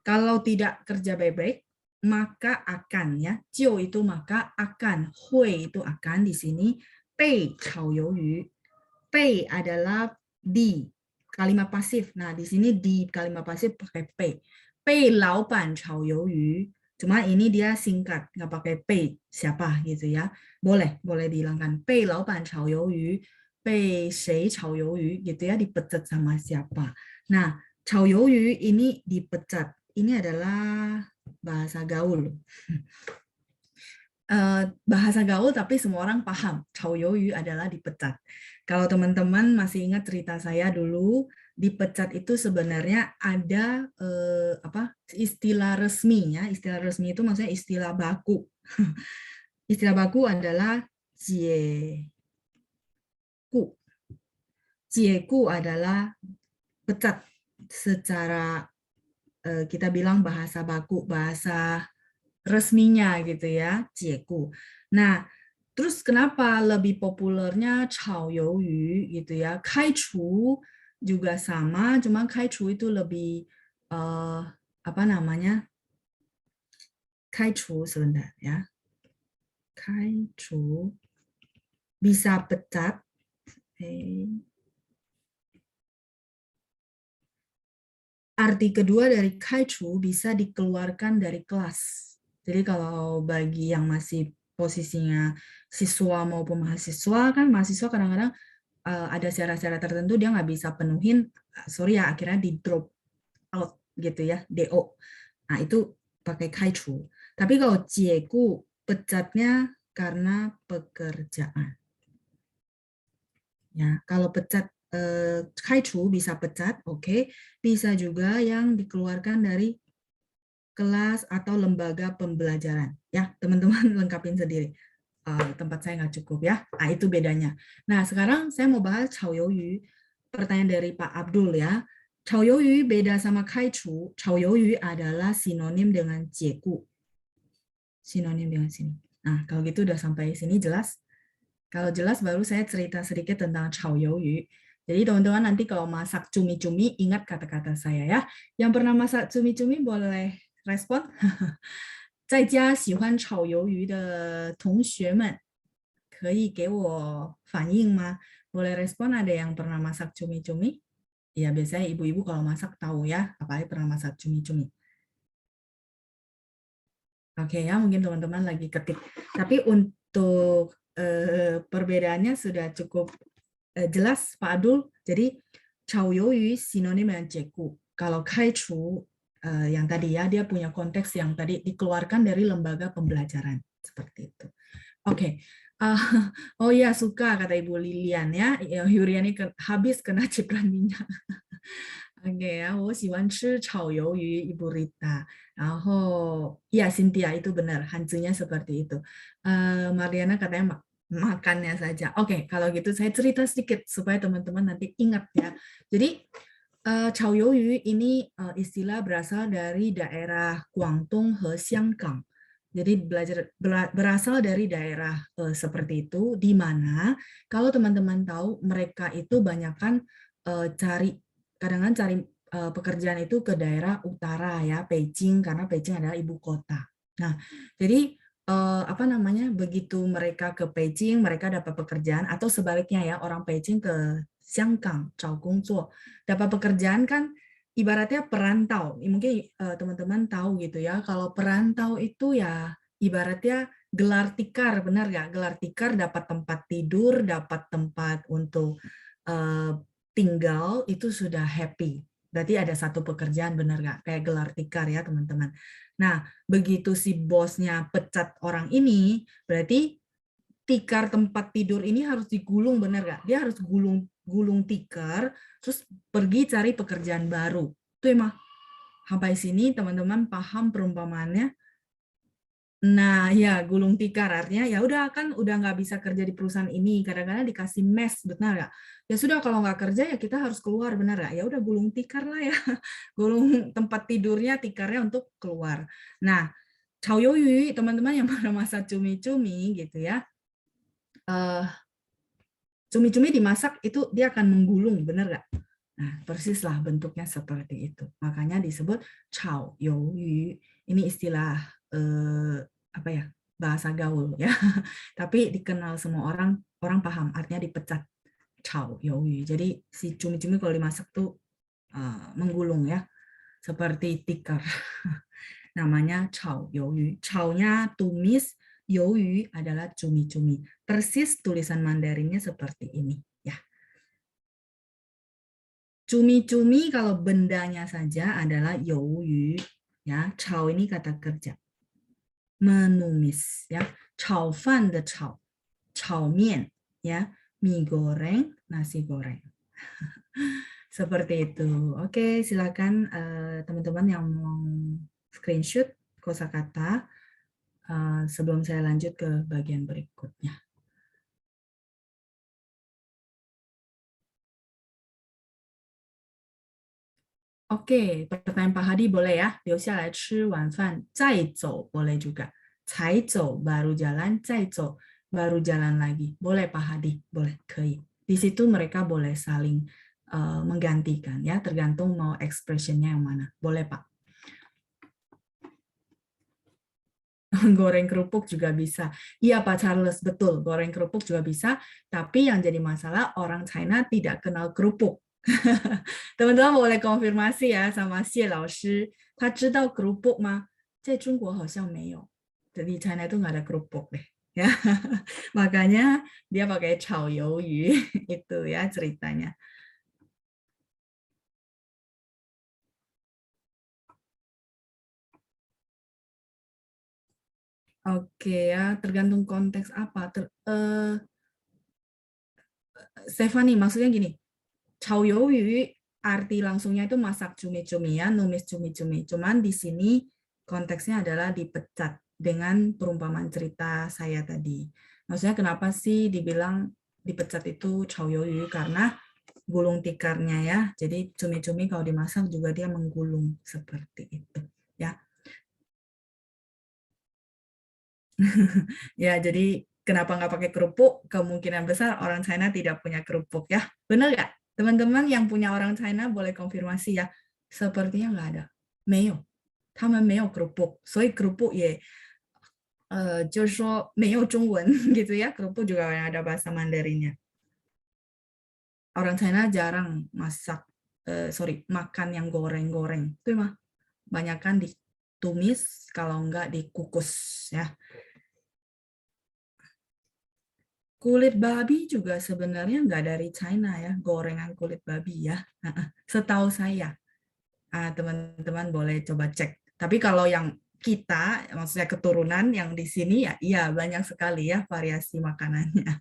Kalau tidak kerja baik-baik, maka akan ya, 就 itu maka, akan, 会 itu akan di sini. 被炒鱿鱼, 被 adalah di, kalimat pasif. Nah, di sini di kalimat pasif pakai 被. 被老板炒鱿鱼. Cuma ini dia singkat, nggak pakai 被 siapa gitu ya. Boleh dihilangkan. 被老板炒鱿鱼, 被谁炒鱿鱼 gitu ya, dipecat sama siapa. Nah, 炒鱿鱼 ini dipecat. Ini adalah bahasa gaul. bahasa gaul tapi semua orang paham. Chao you adalah dipecat. Kalau teman-teman masih ingat cerita saya dulu, dipecat itu sebenarnya ada apa istilah resminya. Istilah resmi itu maksudnya istilah baku. Istilah baku adalah jieku. Jieku adalah pecat secara kita bilang bahasa baku, bahasa resminya gitu ya, jieku. Nah, terus kenapa lebih populernya Chao Youyu gitu ya? Kaichu juga sama, cuma Kaichu itu lebih apa namanya? Kaichu sebentar ya. Kaichu bisa pecat. Arti kedua dari kaichu bisa dikeluarkan dari kelas. Jadi kalau bagi yang masih posisinya siswa maupun mahasiswa, kan mahasiswa kadang-kadang ada syarat-syarat tertentu dia nggak bisa penuhin, sorry ya akhirnya di drop out gitu ya, DO. Nah itu pakai kaichu. Tapi kalau jieku pecatnya karena pekerjaan. Ya, kalau pecat kaichu bisa pecat, oke. Bisa juga yang dikeluarkan dari kelas atau lembaga pembelajaran. Ya, teman-teman lengkapin sendiri. Tempat saya nggak cukup ya. Nah, itu bedanya. Nah, sekarang saya mau bahas Chao Youyu. Pertanyaan dari Pak Abdul ya. Chao Youyu beda sama kaichu. Chao Youyu adalah sinonim dengan jieku. Sinonim dengan sini. Nah, kalau gitu udah sampai sini jelas. Kalau jelas baru saya cerita sedikit tentang Chao Youyu. Jadi teman-teman nanti kalau masak cumi-cumi ingat kata-kata saya ya. Yang pernah masak cumi-cumi boleh respon. 在家喜欢炒鱿鱼的同学们可以给我反应吗？ Boleh respon ada yang pernah masak cumi-cumi? Ya biasanya ibu-ibu kalau masak tahu ya, apalagi pernah masak cumi-cumi. Oke ya, mungkin teman-teman lagi ketik. Tapi untuk perbedaannya sudah cukup jelas Pak Abdul. Jadi Chao Youyu sinonim dengan Jeku. Kalau Kaichu yang tadi ya dia punya konteks yang tadi dikeluarkan dari lembaga pembelajaran seperti itu. Oke. Oh ya suka kata Ibu Lilian ya. Yuriani habis kena cipran minyak. Oke ya, 我喜欢吃炒鱿鱼 Ibu Rita. 然后 ya Cynthia itu benar, hanzunya seperti itu. Mariana katanya makannya saja. Oke, kalau gitu saya cerita sedikit supaya teman-teman nanti ingat ya. Jadi Chao Youyu ini istilah berasal dari daerah Guangdong ke Xianggang. Jadi berasal dari daerah seperti itu, di mana kalau teman-teman tahu mereka itu banyakkan cari kadang-kadang cari pekerjaan itu ke daerah utara ya, Beijing karena Beijing adalah ibu kota. Nah, jadi apa namanya begitu mereka ke Beijing mereka dapat pekerjaan atau sebaliknya ya orang Beijing ke Xianggang 找工作 dapat pekerjaan kan ibaratnya perantau. Mungkin teman-teman tahu gitu ya kalau perantau itu ya ibaratnya gelar tikar benar nggak? Gelar tikar dapat tempat tidur, dapat tempat untuk tinggal itu sudah happy. Berarti ada satu pekerjaan benar nggak? Kayak gelar tikar ya teman-teman. Nah, begitu si bosnya pecat orang ini, berarti tikar tempat tidur ini harus digulung benar nggak? Dia harus gulung tikar, terus pergi cari pekerjaan baru. Itu emang sampai sini teman-teman paham perumpamaannya? Nah, ya gulung tikar artinya ya udah kan udah nggak bisa kerja di perusahaan ini, kadang-kadang dikasih mes, benar nggak? Ya sudah kalau nggak kerja ya kita harus keluar, benar nggak? Ya udah gulung tikar lah ya, gulung tempat tidurnya, tikarnya untuk keluar. Nah, Chao Youyu teman-teman yang pernah masak cumi-cumi gitu ya, cumi-cumi dimasak itu dia akan menggulung, benar nggak? Nah, persislah bentuknya seperti itu. Makanya disebut Chao Youyu. Ini istilah apa ya bahasa gaul ya tapi dikenal semua orang paham artinya dipecat Chao Youyu. Jadi si cumi-cumi kalau dimasak tuh menggulung ya seperti tikar namanya Chao Youyu. Chao-nya tumis, Youyu adalah cumi-cumi. Persis tulisan Mandarinnya seperti ini ya. Cumi-cumi kalau bendanya saja adalah Youyu ya. Chao ini kata kerja. menumis ya. 炒饭的炒，炒面 ya, mie goreng, nasi goreng. Seperti itu. Oke, silakan teman-teman yang mau screenshot kosakata sebelum saya lanjut ke bagian berikutnya. Oke, pertanyaan Pak Hadi boleh ya. 留下来吃晚饭再走 boleh juga. 才走 baru jalan, 再走 baru jalan lagi. Boleh Pak Hadi, boleh, 可以. Di situ mereka boleh saling menggantikan ya, tergantung mau expressionnya yang mana. Boleh Pak. Goreng kerupuk juga bisa. Iya Pak Charles, betul. Goreng kerupuk juga bisa. Tapi yang jadi masalah orang China tidak kenal kerupuk. Teman-teman boleh konfirmasi ya sama Xie 老师，他知道 kerupuk 吗？在中国好像没有，di China itu nggak ada kerupuk deh. Ya, makanya dia pakai 炒鱿鱼 itu ya ceritanya. Oke ya, tergantung konteks apa. Stephanie, maksudnya gini, 炒鱿鱼 arti langsungnya itu masak cumi-cumi ya, numis cumi-cumi. Cuman di sini konteksnya adalah dipecat dengan perumpamaan cerita saya tadi. Maksudnya kenapa sih dibilang dipecat itu 炒鱿鱼? Karena gulung tikarnya ya. Jadi cumi-cumi kalau dimasak juga dia menggulung seperti itu ya. Ya, jadi kenapa nggak pakai kerupuk? Kemungkinan besar orang China tidak punya kerupuk ya. Benar nggak? Teman-teman yang punya orang China boleh konfirmasi ya. Sepertinya nggak ada. 没有，他们没有 kerupuk. 所以 kerupuk 也就是说没有中文 gitu ya. Kerupuk juga yang ada bahasa Mandarinnya. Orang China jarang masak, makan yang goreng-goreng. Itu mah banyakan ditumis kalau nggak dikukus ya. Kulit babi juga sebenarnya nggak dari China ya, gorengan kulit babi ya. Setahu saya, teman-teman boleh coba cek. Tapi kalau yang kita, maksudnya keturunan yang di sini ya, iya banyak sekali ya variasi makanannya.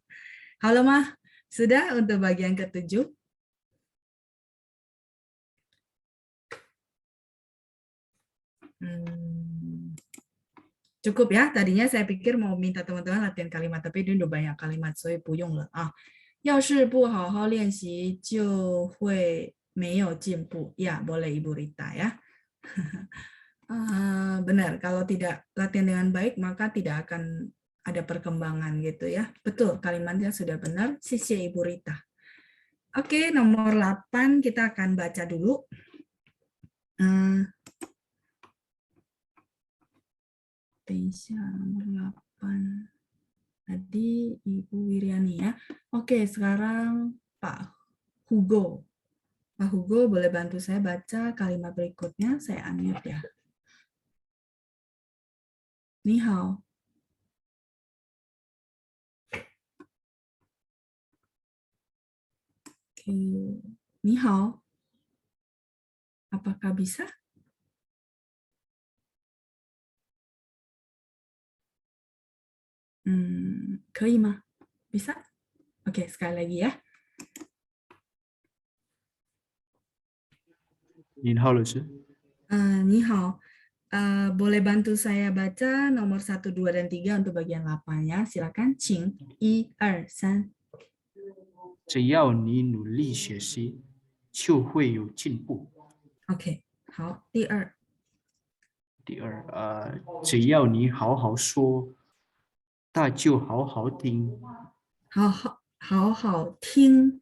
Halo Mah, sudah untuk bagian ke-7? Cukup ya, tadinya saya pikir mau minta teman-teman latihan kalimat, tapi dia udah banyak kalimat, so 不用了啊。要是不好好练习就会没有进步. Ya, boleh Ibu Rita ya. Benar, kalau tidak latihan dengan baik maka tidak akan ada perkembangan gitu ya. Betul, kalimatnya sudah benar. Sisi Ibu Rita. Oke, nomor 8 kita akan baca dulu. Nomor 8. Tadi Ibu Wiriani ya. Oke, sekarang Pak Hugo. Pak Hugo boleh bantu saya baca kalimat berikutnya. Saya unmute ya. Ni hao. Oke. Ni hao. Apakah bisa? Kei mah? Bisa? Oke, sekali lagi ya. 您好，老师。Ni hao. Boleh bantu saya baca nomor 1, 2, dan 3 untuk bagian 8 ya. Silakan. Qing. 1, 2, 3. 只要你努力学习，就会有进步。OK，好。第二。第二，只要你好好说，大就好好听。好好听。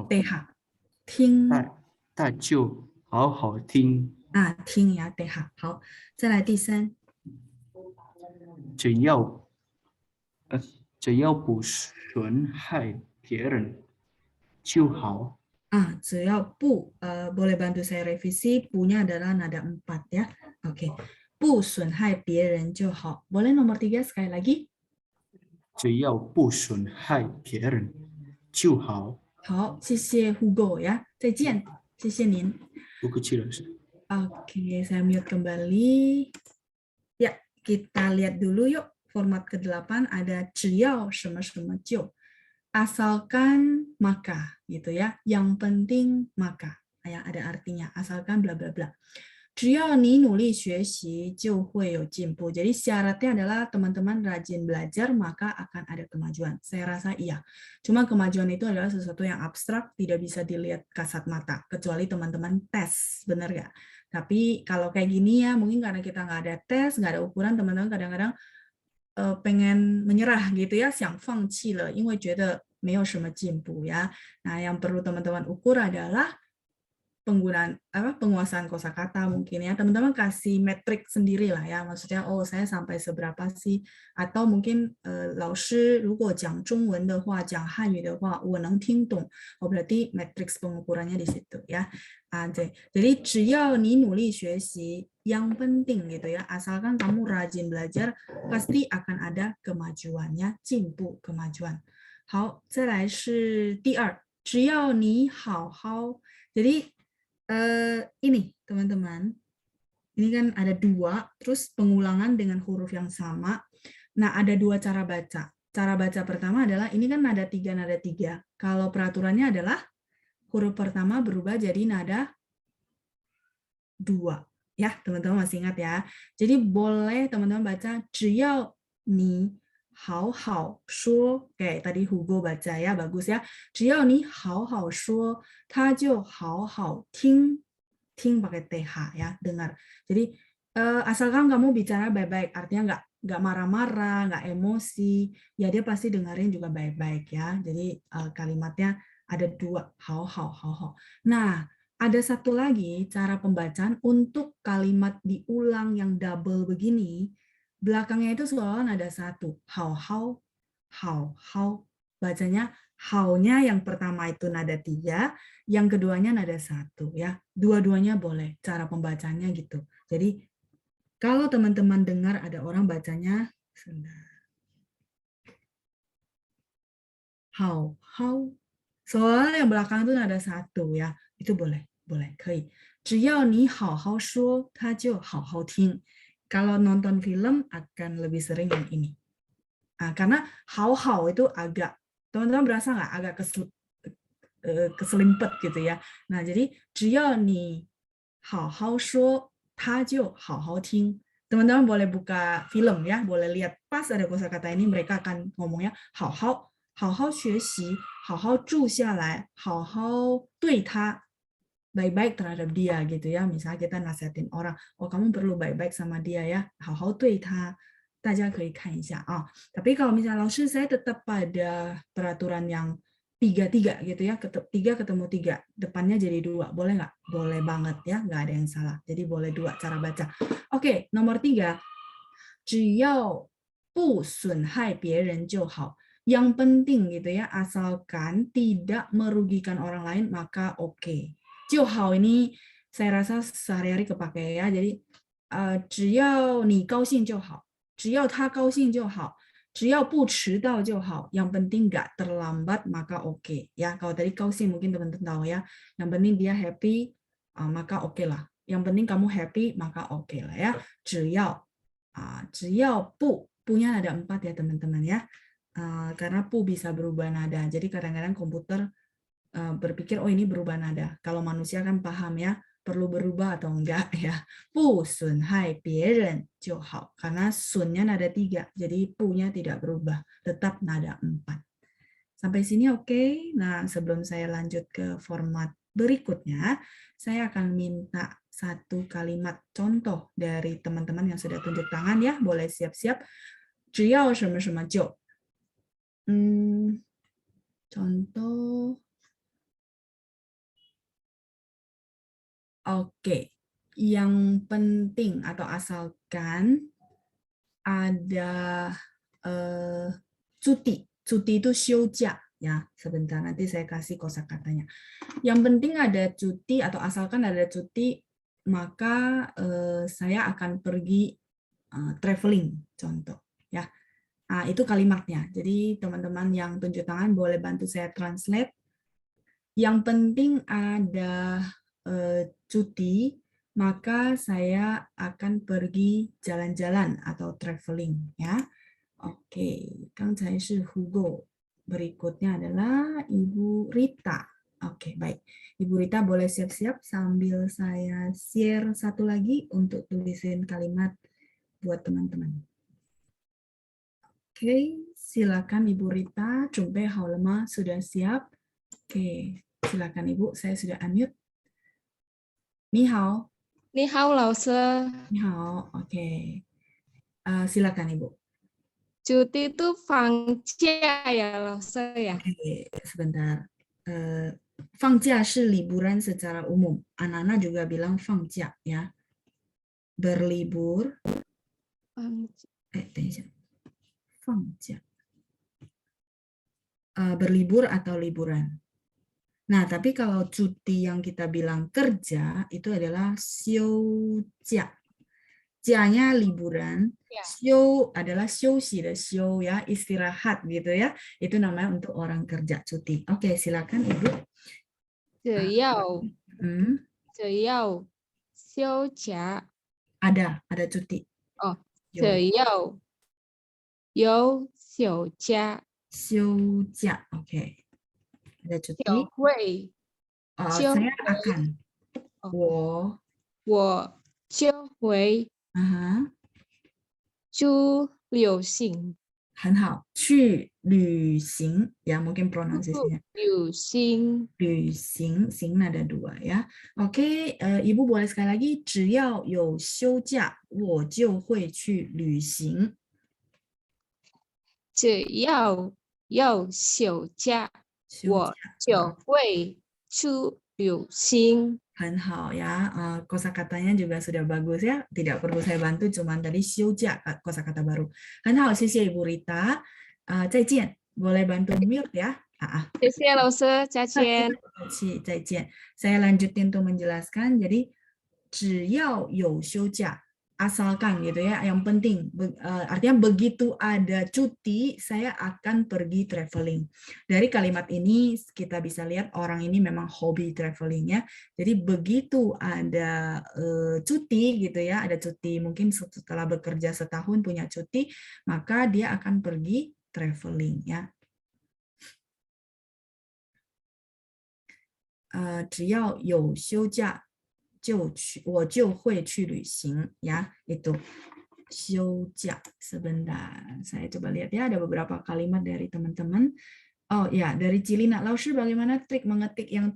对哈，听。大就好好听。听呀，对哈。好，再来第3。只要不损害别人就好。只要不boleh bantu saya revisi, punya adalah nada 4 ya. Oke. 不损害别人就好. Boleh nomor 3 sekali lagi? 只要不损害别人就好。好，谢谢 Hugo ya. 再见，谢谢您。不客气了，是。Oke, saya mute kembali. Ya, kita lihat dulu yuk format ke-8 ada 只要什么什么就 asalkan maka gitu ya. Yang penting maka. Ya, ada artinya asalkan bla bla bla. 只要你努力学习就会有进步. Jadi syaratnya adalah teman-teman rajin belajar maka akan ada kemajuan. Saya rasa iya. Cuma kemajuan itu adalah sesuatu yang abstrak, tidak bisa dilihat kasat mata. Kecuali teman-teman tes, benar nggak? Tapi kalau kayak gini ya, mungkin karena kita nggak ada tes, nggak ada ukuran, teman-teman kadang-kadang pengen menyerah gitu ya, 想放弃了，因为觉得没有什么进步ya. Nah, yang perlu teman-teman ukur adalah penggunaan penguasaan kosakata mungkin ya. Teman-teman kasih metrik sendiri lah ya. Maksudnya oh saya sampai seberapa sih, atau mungkin 老师如果讲中文的话讲汉语的话我能听懂. Oh berarti matriks pengukurannya di situ ya. Jadi 只要你努力学习 yang penting gitu ya. Asalkan kamu rajin belajar pasti akan ada kemajuannya, 进步 kemajuan. 好，再来是第二，只要你好好。Jadi ini teman-teman, ini kan ada 2, terus pengulangan dengan huruf yang sama. Nah, ada 2 cara baca. Cara baca pertama adalah, ini kan nada 3, nada 3. Kalau peraturannya adalah, huruf pertama berubah jadi nada 2. Ya, teman-teman masih ingat ya. Jadi boleh teman-teman baca, 只要你好好说, kayak tadi Hugo baca ya, bagus ya. 只要你好好说, 他就好好听. Ting pakai TH ya, dengar. Jadi asalkan kamu bicara baik-baik, artinya nggak marah-marah, nggak emosi, ya dia pasti dengerin juga baik-baik ya. Jadi kalimatnya ada 2, hao hao hao hao. Nah, ada satu lagi cara pembacaan untuk kalimat diulang yang double begini. Belakangnya itu seolah-olah ada 1, hao hao hao hao. Bacanya hao-nya yang pertama itu nada 3, yang keduanya nada 1 ya. Dua-duanya boleh cara pembacaannya gitu. Jadi kalau teman-teman dengar ada orang bacanya hao hao, soalnya yang belakang itu nada 1 ya. Itu boleh, boleh, 可以. 只要你好好说，他就好好听. Kalau nonton film akan lebih sering yang ini. Nah, karena hao-hao itu agak, teman-teman berasa nggak agak keselimpet gitu ya. Nah, jadi 只要你好好说，他就好好听. Teman-teman boleh buka film ya, boleh lihat pas ada kosakata ini mereka akan ngomongnya 好好学习，好好住下来，好好对他 baik-baik terhadap dia gitu ya. Misalnya kita nasihatin orang, oh kamu perlu baik-baik sama dia ya, 好好对他. 大家可以看一下啊. Tapi kalau misalnya 老师 saya tetap pada peraturan yang 3-3 gitu ya, 3 ketemu 3, depannya jadi 2, boleh nggak? Boleh banget ya, nggak ada yang salah. Jadi boleh 2 cara baca. Oke, nomor 3, 只要不损害别人就好. Yang penting gitu ya, asalkan tidak merugikan orang lain maka oke. 就好 ini saya rasa sehari-hari kepake ya. Jadi 只要你高兴就好. 只要他高兴就好, 只要不迟到就好, yang penting nggak terlambat maka oke. Ya, kalau tadi kausing mungkin teman-teman tahu ya, yang penting dia happy maka oke lah. Yang penting kamu happy maka oke lah ya. 只要 punya nada 4 ya teman-teman ya. Karena pu bisa berubah nada. Jadi kadang-kadang komputer berpikir oh ini berubah nada. Kalau manusia kan paham ya, perlu berubah atau enggak ya. 不损害别人就好. Karena sunnya nada 3, jadi punya tidak berubah, tetap nada 4. Sampai sini oke. Nah, sebelum saya lanjut ke format berikutnya, saya akan minta 1 kalimat contoh dari teman-teman yang sudah tunjuk tangan ya. Boleh siap-siap. 只要什么什么就. Contoh. Oke, yang penting atau asalkan ada cuti. Cuti itu 休假 ya. Sebentar nanti saya kasih kosakatanya. Yang penting ada cuti atau asalkan ada cuti, maka saya akan pergi traveling contoh ya. Itu kalimatnya. Jadi teman-teman yang tunjuk tangan boleh bantu saya translate. Yang penting ada cuti, maka saya akan pergi jalan-jalan atau traveling ya. Oke, 刚才是 Hugo. Berikutnya adalah Ibu Rita. Oke, baik. Ibu Rita boleh siap-siap sambil saya share satu lagi untuk tulisin kalimat buat teman-teman. Oke, silakan Ibu Rita. 准备好了吗? Sudah siap? Oke, silakan Ibu. Saya sudah unmute. 你好.你好，老师。你好. Oke. Silakan Ibu. Cuti itu 放假ya, 老师ya? Oke, sebentar. 放假是 liburan secara umum. Anak-anak juga bilang 放假 ya. Berlibur. 等一下. 放假. Berlibur atau liburan. Nah, tapi kalau cuti yang kita bilang kerja itu adalah 休假. Jia-nya liburan, Ya. 休 adalah 休息的休 ya, istirahat gitu ya. Itu namanya untuk orang kerja cuti. Oke, silakan Ibu. 只要休假 ada cuti. 只要有休假 休假, oke. Ada cuti. 就会 saya akan. 我就会去旅行. 很好，去旅行 ya, mungkin pronunciasinya. 旅行 行 ada 2 ya. Oke, Ibu boleh sekali lagi, 只要有休假我就会去旅行. 只要有休假我就会去旅行. 很好ya, kosakatanya juga sudah bagus ya. Tidak perlu saya bantu, cuman tadi 休假 kosakata baru. 很好，谢谢 Ibu Rita. 再见, boleh bantu mute ya. 谢谢老师，再见.再见. Saya lanjutin untuk menjelaskan. Jadi 只要有休假 asalkan gitu ya, yang penting artinya begitu ada cuti saya akan pergi traveling. Dari kalimat ini kita bisa lihat orang ini memang hobi traveling ya. Jadi begitu ada cuti gitu ya, ada cuti mungkin setelah bekerja setahun punya cuti, maka dia akan pergi traveling ya. 只要有休假我就会去旅行 ya, itu 休假. Sebentar, saya coba lihat ya, ada beberapa kalimat dari teman-teman. Oh ya, dari Cilina, Lausher bagaimana trik mengetik yang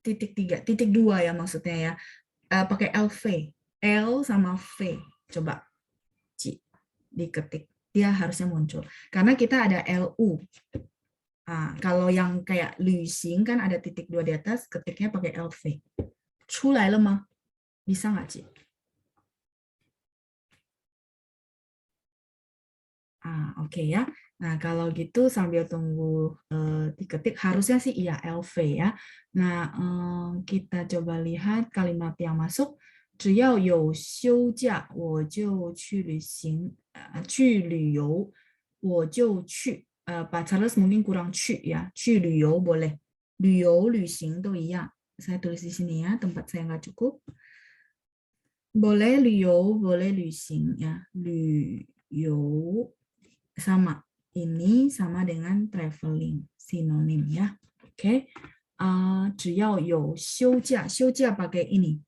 titik 3, titik 2 ya maksudnya ya, pakai LV, L sama V, coba diketik, dia harusnya muncul, karena kita ada LU. Kalau yang kayak 旅行 kan ada titik 2 di atas, ketiknya pakai LV. 出来了吗? Bisa nggak, Ci? Oke ya. Nah, kalau gitu sambil tunggu diketik, harusnya sih iya LV ya. Nah, kita coba lihat kalimat yang masuk. 只要有休假我就去旅行去旅游我就去 Pak Charles mungkin kurang 去 ya. 去旅游 boleh. 旅游旅行 都一样. Saya tulis di sini ya, tempat saya nggak cukup. Boleh 旅游 boleh 旅行 ya. 旅游 sama. Ini sama dengan traveling, sinonim ya. Oke. 只要有休假 休假 pakai ini.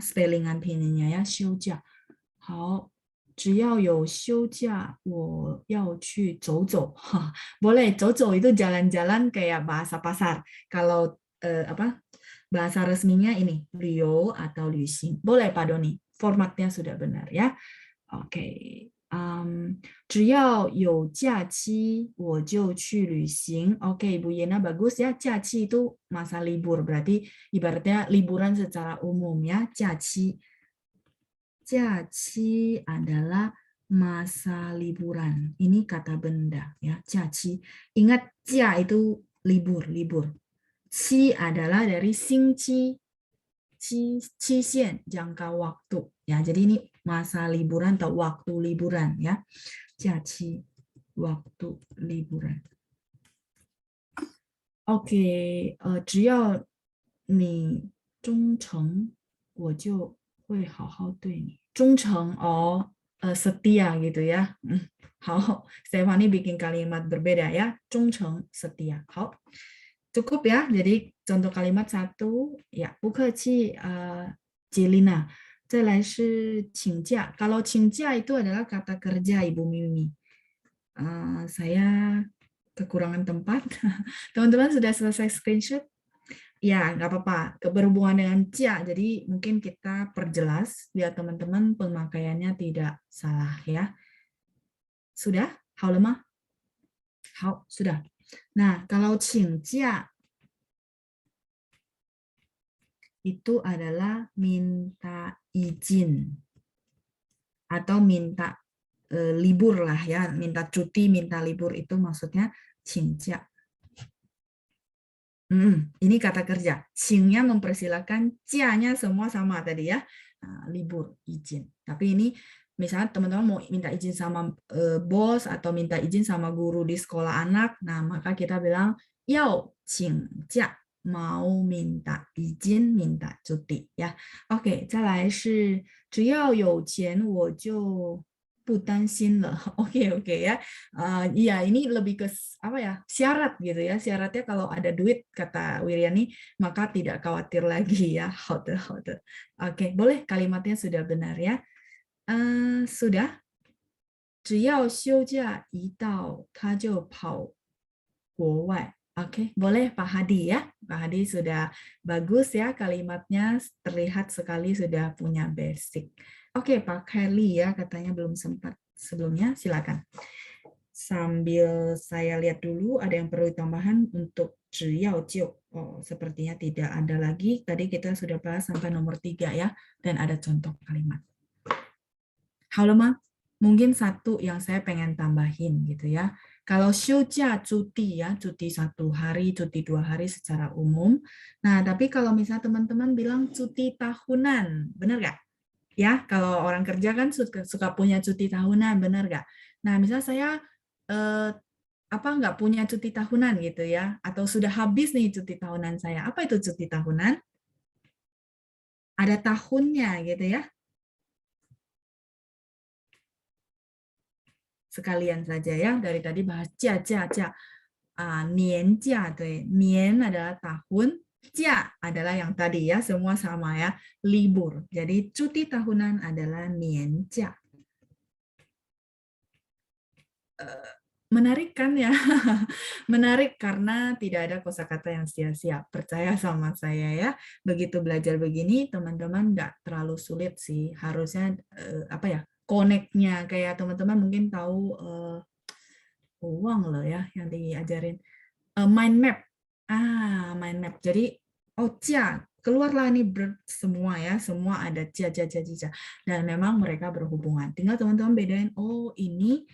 Spellingan pinginnya ya, 休假. 好。只要有休假我要去走走. Boleh, 走走 itu jalan-jalan kayak bahasa pasar. Kalau bahasa resminya ini 旅游 atau 旅行. Boleh Pak Doni, formatnya sudah benar ya. Oke. 只要有假期我就去旅行. Oke, Ibu Yena bagus ya. 假期 itu masa libur, berarti ibaratnya liburan secara umum ya. 假期 假期 adalah masa liburan. Ini kata benda ya, 假期. Ingat 假 itu libur. Qi adalah dari 星期, 期限 jangka waktu ya. Jadi ini masa liburan atau waktu liburan ya. 假期 waktu liburan. Oke, 只要你忠诚我就会好好对你。忠诚, setia gitu ya. 好, Stephanie bikin kalimat berbeda ya. 忠诚, setia. 好, cukup ya. Jadi contoh kalimat 1, ya, 不客气, Jelina. 再来是请假. Kalau 请假 itu adalah kata kerja Ibu Mimi. Saya kekurangan tempat. Teman-teman sudah selesai screenshot? Ya, nggak apa-apa. Berhubungan dengan cia, jadi mungkin kita perjelas biar teman-teman pemakaiannya tidak salah ya. Sudah? Hao le ma? Hao, sudah. Nah, kalau 请假 itu adalah minta izin atau minta libur lah ya, minta cuti, minta libur itu maksudnya 请假. Ini kata kerja. 请nya mempersilahkan, 假nya semua sama tadi ya. Libur, izin. Tapi ini misalnya teman-teman mau minta izin sama bos atau minta izin sama guru di sekolah anak, nah maka kita bilang 要请假, mau minta izin, minta cuti ya. Oke, 再来是只要有钱我就不担心了. Oke ya. Iya, ini lebih ke apa ya? Syarat gitu ya. Syaratnya kalau ada duit kata Wiryani, maka tidak khawatir lagi ya. 好的. Oke, boleh kalimatnya sudah benar ya. Sudah. 只要休假一到他就跑国外. Oke, boleh Pak Hadi ya. Pak Hadi sudah bagus ya kalimatnya, terlihat sekali sudah punya basic. Oke, Pak Kelly ya, katanya belum sempat sebelumnya, silakan. Sambil saya lihat dulu, ada yang perlu tambahan untuk 只要就. Oh, sepertinya tidak ada lagi. Tadi kita sudah bahas sampai nomor 3 ya, dan ada contoh kalimat. Halo Ma, mungkin satu yang saya pengen tambahin gitu ya. Kalau 休假 cuti ya, cuti 1 hari, cuti 2 hari secara umum. Nah, tapi kalau misalnya teman-teman bilang cuti tahunan, benar nggak? Ya, kalau orang kerja kan suka punya cuti tahunan, benar nggak? Nah, misalnya saya nggak punya cuti tahunan gitu ya, atau sudah habis nih cuti tahunan saya. Apa itu cuti tahunan? Ada tahunnya gitu ya. Sekalian saja ya, dari tadi bahas jia. 年假, 对, 年 adalah tahun, 假 adalah yang tadi ya, semua sama ya, libur. Jadi cuti tahunan adalah 年假. Menarik kan ya? Menarik karena tidak ada kosakata yang sia-sia. Percaya sama saya ya. Begitu belajar begini, teman-teman nggak terlalu sulit sih. Harusnya connect-nya kayak teman-teman mungkin tahu uang loh ya yang diajarin. Mind map. Mind map. Jadi, jia, keluarlah nih semua ya, semua ada jia. Dan memang mereka berhubungan. Tinggal teman-teman bedain, ini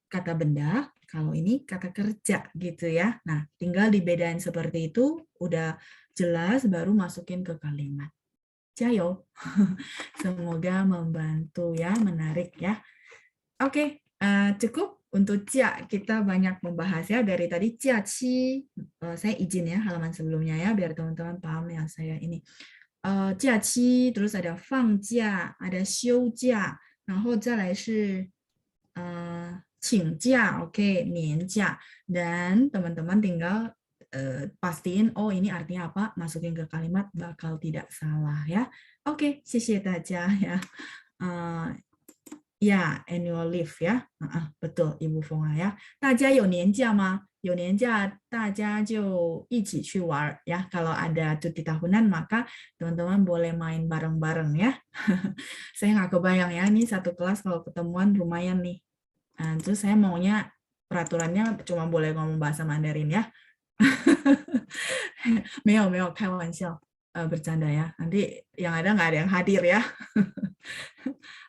kata benda, kalau ini kata kerja gitu ya. Nah, tinggal dibedain seperti itu, udah jelas baru masukin ke kalimat. Jayo. Semoga membantu ya, menarik ya. Oke, cukup. Untuk jia kita banyak membahas ya, dari tadi jia qi, saya izin ya halaman sebelumnya ya biar teman-teman paham yang saya ini. Jia qi, terus ada fang jia, ada xiu jia, 然后再来是请假, oke, 年假. Dan teman-teman tinggal pastiin ini artinya apa, masukin ke kalimat bakal tidak salah ya. Oke, 谢谢大家ya. Ya, annual leave ya. Betul, Ibu Fonga ya. 大家有年假吗？有年假，大家就一起去玩ya. Kalau ada cuti tahunan, maka teman-teman boleh main bareng-bareng ya. Saya nggak kebayang ya, ini satu kelas kalau ketemuan lumayan nih. Terus saya maunya peraturannya cuma boleh ngomong bahasa Mandarin ya. 没有开玩笑. Bercanda ya, nanti yang ada nggak ada yang hadir ya.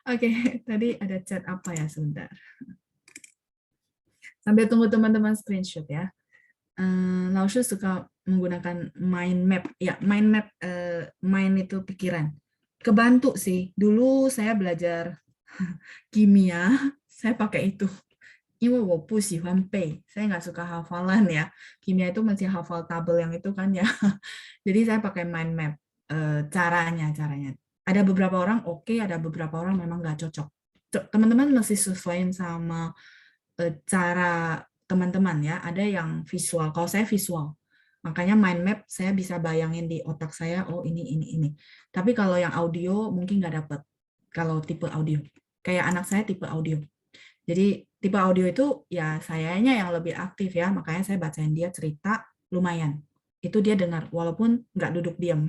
Oke, tadi ada chat apa ya, sebentar. Sambil tunggu teman-teman screenshot ya. Laoshi suka menggunakan mind map. Ya, mind map, mind itu pikiran. Kebantu sih, dulu saya belajar kimia, saya pakai itu. 因为我不喜欢背, saya nggak suka hafalan ya. Kimia itu masih hafal tabel yang itu kan ya. Jadi saya pakai mind map. caranya. Ada beberapa orang oke, ada beberapa orang memang nggak cocok. Teman-teman mesti sesuaiin sama cara teman-teman ya. Ada yang visual. Kalau saya visual, makanya mind map saya bisa bayangin di otak saya, oh ini. Tapi kalau yang audio mungkin nggak dapet. Kalau tipe audio, kayak anak saya tipe audio. Jadi tipe audio itu ya sayanya yang lebih aktif ya, makanya saya bacain dia cerita lumayan. Itu dia dengar, walaupun nggak duduk diam.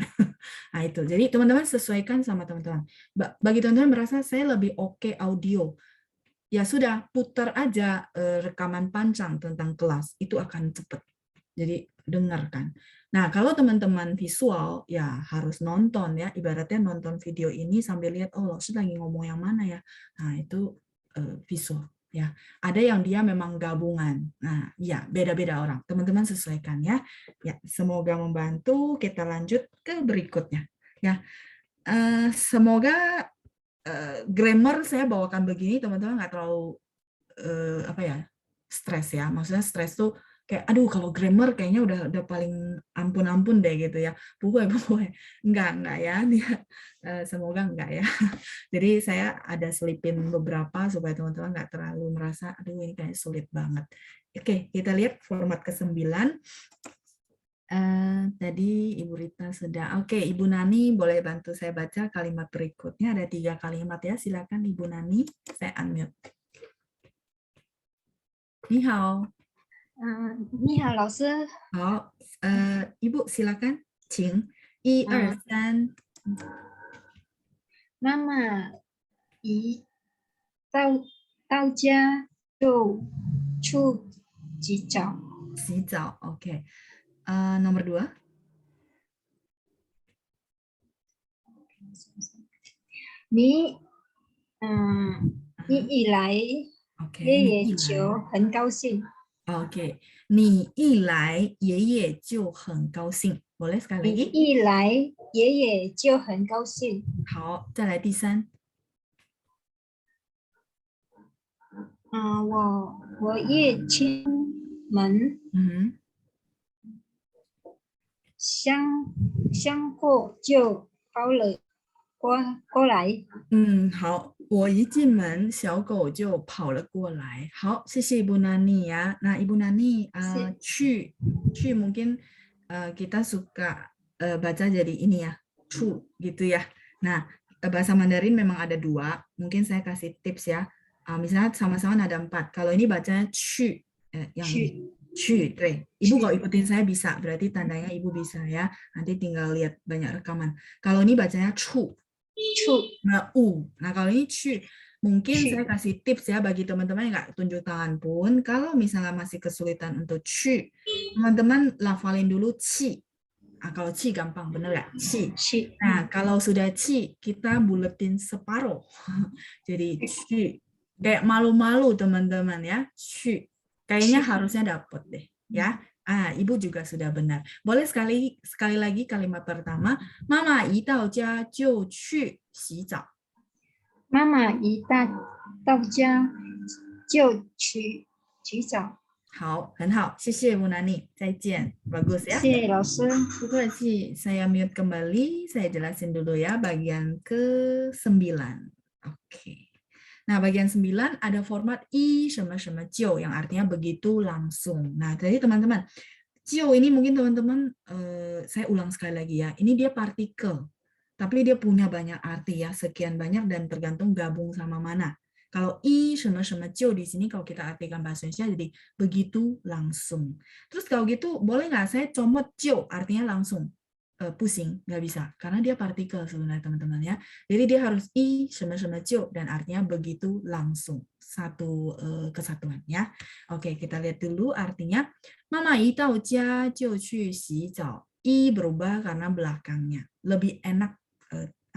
Nah itu, jadi teman-teman sesuaikan sama teman-teman. Bagi teman-teman merasa saya lebih oke audio, ya sudah putar aja rekaman panjang tentang kelas, itu akan cepat. Jadi dengarkan. Nah kalau teman-teman visual, ya harus nonton ya, ibaratnya nonton video ini sambil lihat, oh Losu lagi ngomong yang mana ya. Nah itu visual. Ya, ada yang dia memang gabungan. Nah, ya beda-beda orang. Teman-teman sesuaikan ya. Ya, semoga membantu. Kita lanjut ke berikutnya. Ya, semoga grammar saya bawakan begini, teman-teman nggak terlalu apa ya, stres ya. Maksudnya stres tuh kayak, aduh kalau grammar kayaknya udah paling ampun-ampun deh gitu ya. Pokoknya enggak ya. Dia semoga enggak ya. Jadi saya ada selipin beberapa supaya teman-teman nggak terlalu merasa, aduh ini kayak sulit banget. Oke, kita lihat format ke-9. Tadi Ibu Rita sudah. Oke, Ibu Nani boleh bantu saya baca kalimat berikutnya. Ada 3 kalimat ya. Silakan Ibu Nani. Saya unmute. Ni hao. 你好，老师。好，Ibu silakan. 请1、2、3。妈妈一到家就去洗澡。洗澡 oke. Nomor 2. 你一来 oke. 爷爷你一来就很高兴。 Oke, 你一来爷爷就很高兴。Boleh sekali 你 lagi? 一来爷爷就很高兴。好，再来第3。我一进门，香过就跑了过来。好，我一进门，小狗就跑了过来。好，谢谢 Ibu Nani ya. Nah, Ibu Nani, 去 mungkin kita suka baca jadi ini ya, 去 gitu ya. Nah, bahasa Mandarin memang ada 2. Mungkin saya kasih tips ya. Misalnya sama-sama ada 4. Kalau ini bacanya 去, yang ini. 去, 对. Ibu kalau ikutin saya bisa, berarti tandanya Ibu bisa ya. Nanti tinggal lihat banyak rekaman. Kalau ini bacanya 处. Nah, kalau ini 去, mungkin saya kasih tips ya bagi teman-teman yang nggak tunjuk tangan pun. Kalau misalnya masih kesulitan untuk 去, teman-teman lafalin dulu 气. Kalau 气 gampang, bener nggak? 气. Nah, kalau sudah 气, kita buletin separuh. Jadi 去. Kayak malu-malu teman-teman ya. 去. Kayaknya harusnya dapet deh ya. Ibu juga sudah benar. Boleh sekali lagi kalimat pertama. Mama 一到家就去洗澡. 妈妈一到家就去洗澡。好，很好，谢谢Bu Nani. 再见. Bagus ya. 谢谢老师。 不客气. Saya mute kembali. Saya jelasin dulu ya bagian ke-9. Oke. Nah, bagian 9 ada format i sama jiu yang artinya begitu langsung. Nah, jadi teman-teman, jiu ini mungkin teman-teman saya ulang sekali lagi ya. Ini dia partikel. Tapi dia punya banyak arti ya, sekian banyak dan tergantung gabung sama mana. Kalau i sama jiu di sini kalau kita artikan bahasa Indonesia jadi begitu langsung. Terus kalau gitu boleh nggak saya comot jiu artinya langsung? Pusing, nggak bisa karena dia partikel sebenarnya teman-teman ya. Jadi dia harus i sama jiu dan artinya begitu langsung, satu kesatuan ya. Oke, kita lihat dulu artinya. Mama yi dao jia jiu qu xi zao. I berubah karena belakangnya lebih enak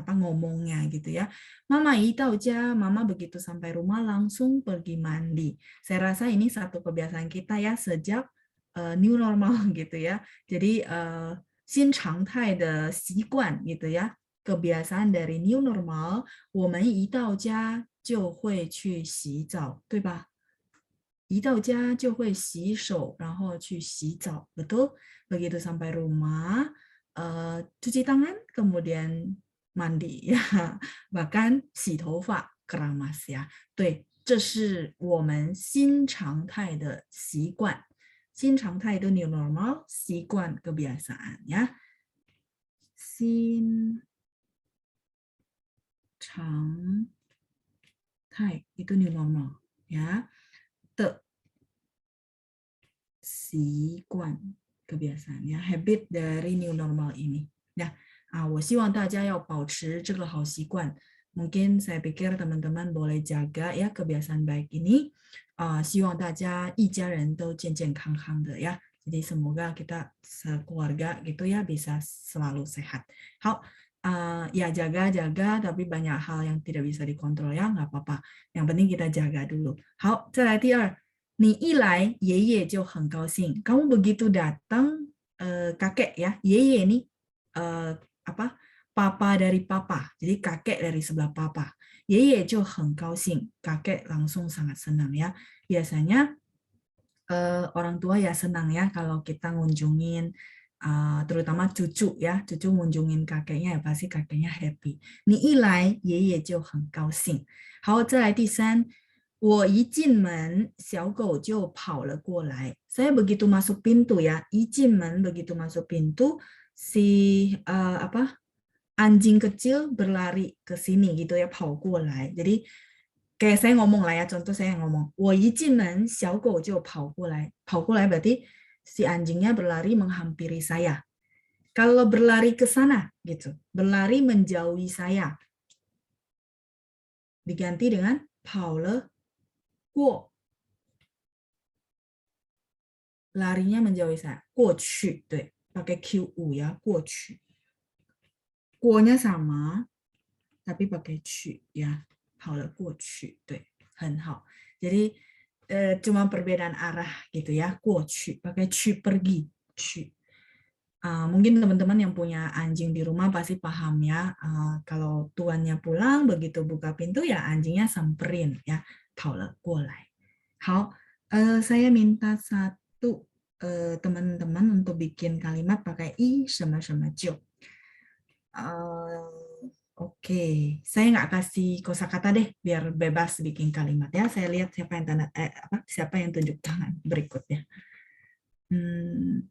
ngomongnya gitu ya. Mama yi dao jia, mama begitu sampai rumah langsung pergi mandi. Saya rasa ini satu kebiasaan kita ya sejak new normal gitu ya. Jadi 新常态的习惯 gitu ya, kebiasaan dari new normal, 我们一到家就会去洗澡，对吧？一到家就会洗手，然后去洗澡，betul? Begitu sampai rumah, cuci tangan, kemudian mandi ya, bahkan 洗头发 keramas ya. 对，这是我们新常态的习惯。新常态itu new normal, 习惯 kebiasaan ya. 新常态 itu new normal ya. 的习惯 kebiasaan ya, habit dari new normal ini ya. 我希望大家要保持这个好习惯。Mungkin saya pikir teman-teman boleh jaga ya kebiasaan baik ini. 希望大家一家人都健健康康的ya. Jadi semoga kita sekeluarga gitu ya bisa selalu sehat. 好，ya jaga-jaga tapi banyak hal yang tidak bisa dikontrol ya, nggak apa-apa. Yang penting kita jaga dulu. 好，再来第二，你一来爷爷就很高兴。Kamu begitu datang kakek ya, yeye nih apa? Papa dari papa. Jadi kakek dari sebelah papa. Yeye 就很高兴. Kakek langsung sangat senang ya. Biasanya orang tua ya senang ya kalau kita ngunjungin terutama cucu ya, cucu ngunjungin kakeknya ya pasti kakeknya happy. 你一来爷爷就很高兴。好，再来第三，我一进门小狗就跑了过来。Saya begitu masuk pintu ya, 一进门 begitu masuk pintu si anjing kecil berlari ke sini gitu ya, 跑过来. Jadi kayak saya ngomong lah ya, contoh saya ngomong, 我一进门小狗就跑过来. 跑过来 berarti si anjingnya berlari menghampiri saya. Kalau berlari ke sana gitu, berlari menjauhi saya, diganti dengan 跑了过, larinya menjauhi saya, 过去, 对, pakai Q5 ya, 过去. 过nya sama, tapi pakai 去 ya, 跑了过去, 对, 很好. Jadi cuma perbedaan arah gitu ya, 过去, pakai 去 pergi, 去. Mungkin teman-teman yang punya anjing di rumah pasti paham ya, kalau tuannya pulang begitu buka pintu ya anjingnya samperin ya, 跑了过来. 好, saya minta satu teman-teman untuk bikin kalimat pakai i 什么什么就. Oke, saya nggak kasih kosakata deh, biar bebas bikin kalimat ya. Saya lihat siapa yang siapa yang tunjuk tangan berikutnya.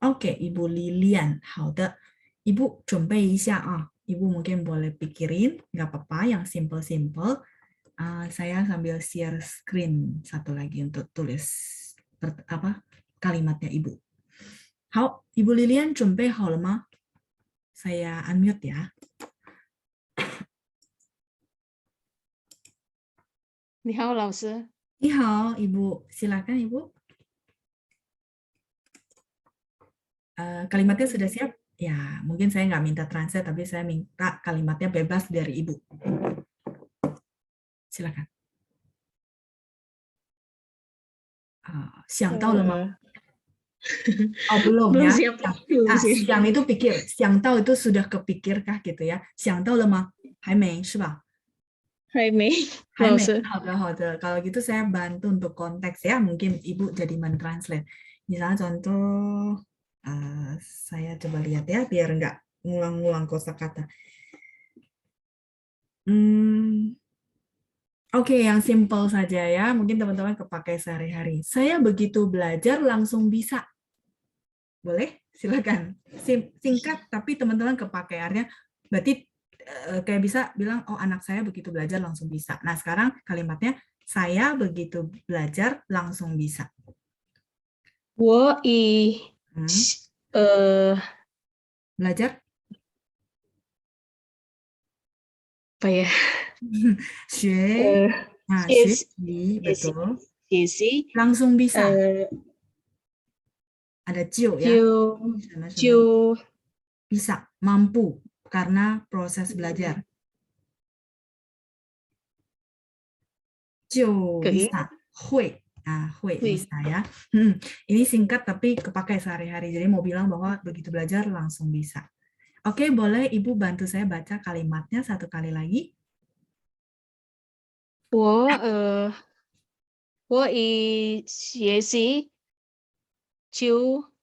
Oke, Ibu Lilian, 好的. Ibu 准备一下啊. Ibu mungkin boleh pikirin, nggak apa-apa, yang simple-simple. Saya sambil share screen satu lagi untuk tulis kalimatnya Ibu. 好, Ibu Lilian 准备好了吗? Saya unmute ya. 你好，老师。你好, Ibu. Silakan, Ibu. Kalimatnya sudah siap? Ya, mungkin saya nggak minta translate, tapi saya minta kalimatnya bebas dari Ibu. Silakan. 想到了吗? Oh, belum ya. Siang itu pikir. 想到 itu sudah kepikirkah gitu ya. 想到了吗? 还没是吧? 还没，老师。好的. Kalau gitu saya bantu untuk konteks ya. Mungkin Ibu jadi mentranslate. Misalnya contoh, saya coba lihat ya, biar nggak ngulang-ngulang kosakata. Oke, yang simple saja ya. Mungkin teman-teman kepakai sehari-hari. Saya begitu belajar langsung bisa. Boleh? Silakan. Singkat, tapi teman-teman kepakai artinya. Berarti kayak bisa bilang, oh anak saya begitu belajar langsung bisa. Nah sekarang kalimatnya, saya begitu belajar langsung bisa. 我以belajar? apa ya? 学习 betul. 学习 langsung bisa. Ada 就 ya. 就 bisa, mampu karena proses belajar. 就 bisa, 会. Nah, 会 bisa ya. Ini singkat tapi kepakai sehari-hari. Jadi mau bilang bahwa begitu belajar langsung bisa. Oke, boleh Ibu bantu saya baca kalimatnya satu kali lagi. 我以学习就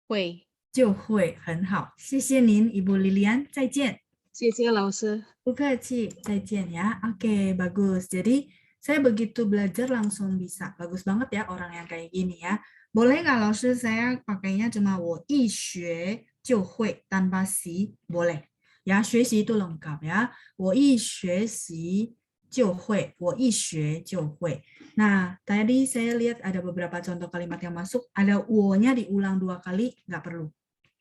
会就会，很好，谢谢您，Ibu Lilian，再见。谢谢老师。 Bukaci, 再见ya. Oke, bagus. Jadi saya begitu belajar langsung bisa. Bagus banget ya orang yang kayak gini ya. Boleh nggak langsung saya pakainya cuma 我一学就会 tanpa si? Boleh. Ya, 学习 itu lengkap ya. 我一学习就会，我一学就会. Nah, tadi saya lihat ada beberapa contoh kalimat yang masuk. Ada 我-nya diulang 2 kali, nggak perlu.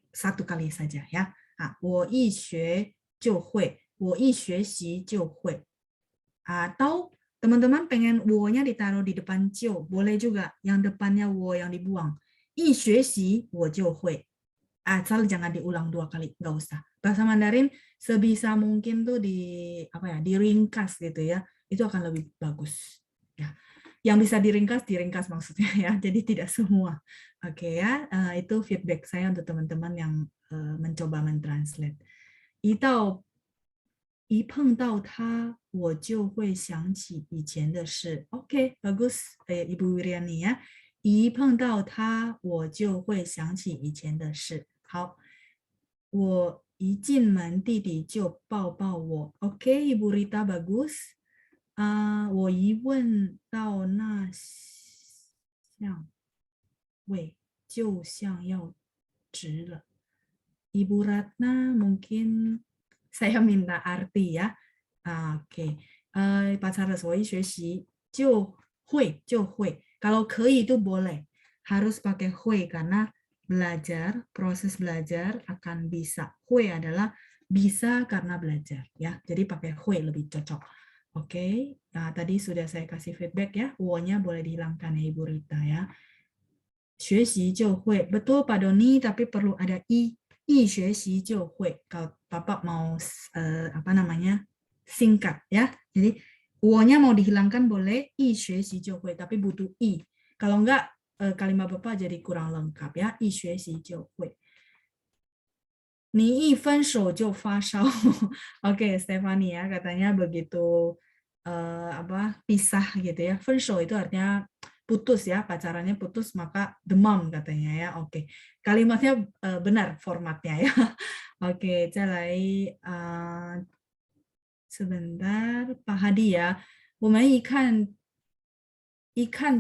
1 kali saja ya. Nah, 我一学就会。我一学习就会. Atau teman-teman pengen 我-nya ditaruh di depan 就, boleh juga yang depannya 我 yang dibuang. 一学习我就会. Asal jangan diulang 2 kali, nggak usah. Bahasa Mandarin sebisa mungkin tuh diringkas gitu ya. Itu akan lebih bagus. Ya. Yang bisa diringkas maksudnya ya. Jadi tidak semua. Oke ya, itu feedback saya untuk teman-teman yang mencoba mentranslate. 一碰到他，我就会想起以前的事。Oke, bagus, Ibu Wiriani ya. 一碰到他，我就会想起以前的事。好，我一进门，弟弟就抱抱我。Oke, Ibu Rita bagus. 我一问到那像位，就像要直了。Ibu Ratna mungkin saya minta arti ya. Oke. Pak Charles, 我一学习就会。Kalau 可以 itu boleh. Harus pakai 会 karena belajar, proses belajar akan bisa. 会 adalah bisa karena belajar ya. Jadi pakai 会 lebih cocok. Oke. Nah, tadi sudah saya kasih feedback ya. 我-nya boleh dihilangkan ya Ibu Rita ya. 学习就会. Betul Pak Doni, tapi perlu ada i. 一学习就会. Kalau Bapak mau singkat ya. Jadi 我-nya mau dihilangkan boleh, 一学习就会, tapi butuh i. Kalau enggak kalimat Bapak jadi kurang lengkap ya. 一学习就会. 你一分手就发烧. Oke, Stephanie ya, katanya begitu pisah gitu ya. 分手 itu artinya putus ya, pacarannya putus maka demam katanya ya. Oke. Kalimatnya benar formatnya ya. Oke, sebentar Pak Hadi ya. 我们一看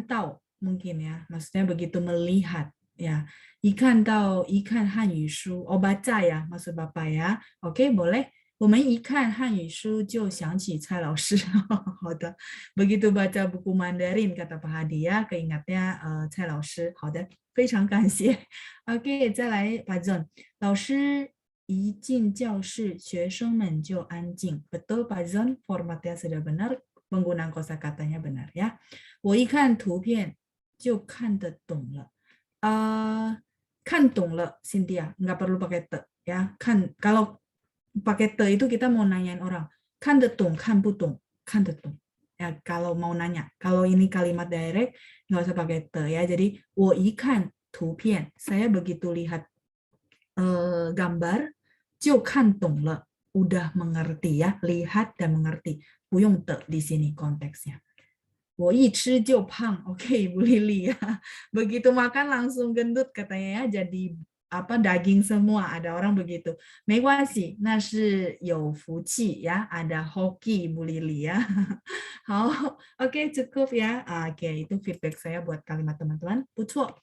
到 mungkin ya, maksudnya begitu melihat ya. 一看到一看汉语书, baca ya maksud Bapak ya. Oke, boleh. 我们一看汉语书就想起蔡老师. Begitu baca buku Mandarin kata Pak Hadi ya, keingatnya Cai 老师. 好的，非常感谢. Oke, 再来 Pak Zon. 老师一进教室，学生们就安静. Betul Pak Zon, formatnya sudah benar, penggunaan kosakatanya benar ya. 我一看图片就看得懂了. 看懂了 Cynthia, nggak perlu pakai te ya. Kalau pakai te itu kita mau nanyain orang. 看得懂,看不懂,看得懂. Ya, kalau mau nanya. Kalau ini kalimat direct, nggak usah pakai te ya. Jadi, 我一看图片, saya begitu lihat gambar, 就看懂了, udah mengerti ya. Lihat dan mengerti. 不用te di sini konteksnya. 我一吃就胖. Oke, Ibu Lili ya. Begitu makan langsung gendut katanya ya. Jadi daging semua, ada orang begitu. 没关系，那是有福气ya, ada hoki Bu Lili ya. 好, oke cukup ya. Oke, itu feedback saya buat kalimat teman-teman. 不错，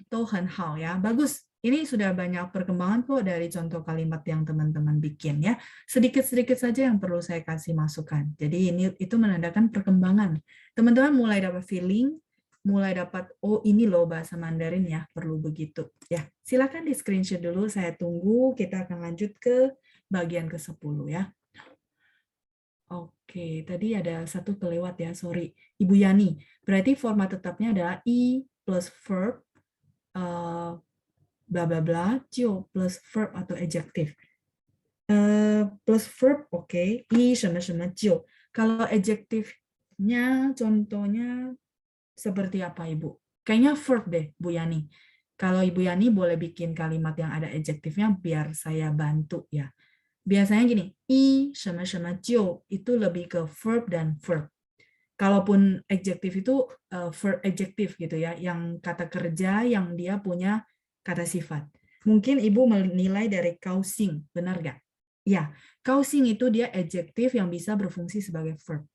都很好ya, bagus. Ini sudah banyak perkembangan kok dari contoh kalimat yang teman-teman bikin ya. Sedikit-sedikit saja yang perlu saya kasih masukan. Jadi itu menandakan perkembangan. Teman-teman mulai dapat feeling, mulai dapat, oh ini loh bahasa Mandarin ya, perlu begitu. Ya, silakan di screenshot dulu, saya tunggu, kita akan lanjut ke bagian ke-10 ya. Oke, tadi ada satu kelewat ya, sorry. Ibu Yani, berarti format tetapnya adalah i plus verb, bla bla bla, 就 plus verb atau adjective. Plus verb, oke, 一什么什么就. Kalau adjective-nya, contohnya seperti apa Ibu? Kayaknya verb deh, Bu Yani. Kalau Ibu Yani boleh bikin kalimat yang ada adjektifnya biar saya bantu ya. Biasanya gini, 一什么什么就 itu lebih ke verb dan verb. Kalaupun adjektif itu verb adjektif gitu ya, yang kata kerja yang dia punya kata sifat. Mungkin Ibu menilai dari kausing, benar nggak? Ya, kausing itu dia adjektif yang bisa berfungsi sebagai verb.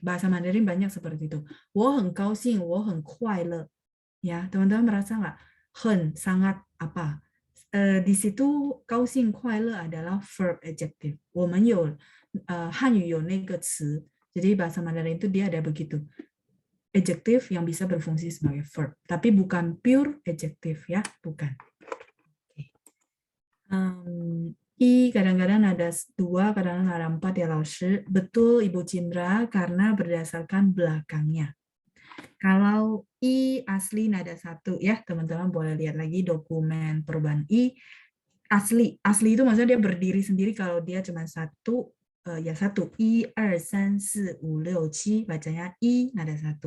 Bahasa Mandarin banyak seperti itu. 我很高兴,我很快乐. Ya, teman-teman merasa nggak? 很 sangat apa? Di situ 高兴快乐 adalah verb adjective. 我们有汉语有那个词, jadi bahasa Mandarin itu dia ada begitu. Adjektif yang bisa berfungsi sebagai verb, tapi bukan pure adjective ya, bukan. I kadang-kadang ada 2, kadang-kadang ada 4 ya Laoshi. Betul Ibu Cindra, karena berdasarkan belakangnya. Kalau I asli nada 1 ya, teman-teman boleh lihat lagi dokumen perubahan I. Asli itu maksudnya dia berdiri sendiri kalau dia cuma 1, ya 1. I, 2, 3, 4, 5, 6, 7, bacanya I nada 1.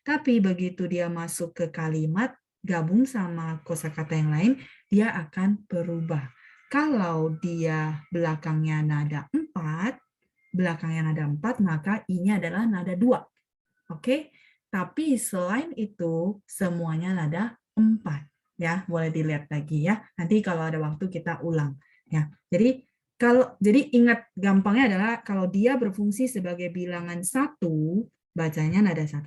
Tapi begitu dia masuk ke kalimat, gabung sama kosakata yang lain, dia akan berubah. Kalau dia belakangnya nada 4, maka I-nya adalah nada 2. Oke? Tapi selain itu, semuanya nada 4. Ya, boleh dilihat lagi ya. Nanti kalau ada waktu kita ulang. Ya, jadi ingat gampangnya adalah kalau dia berfungsi sebagai bilangan 1, bacanya nada 1.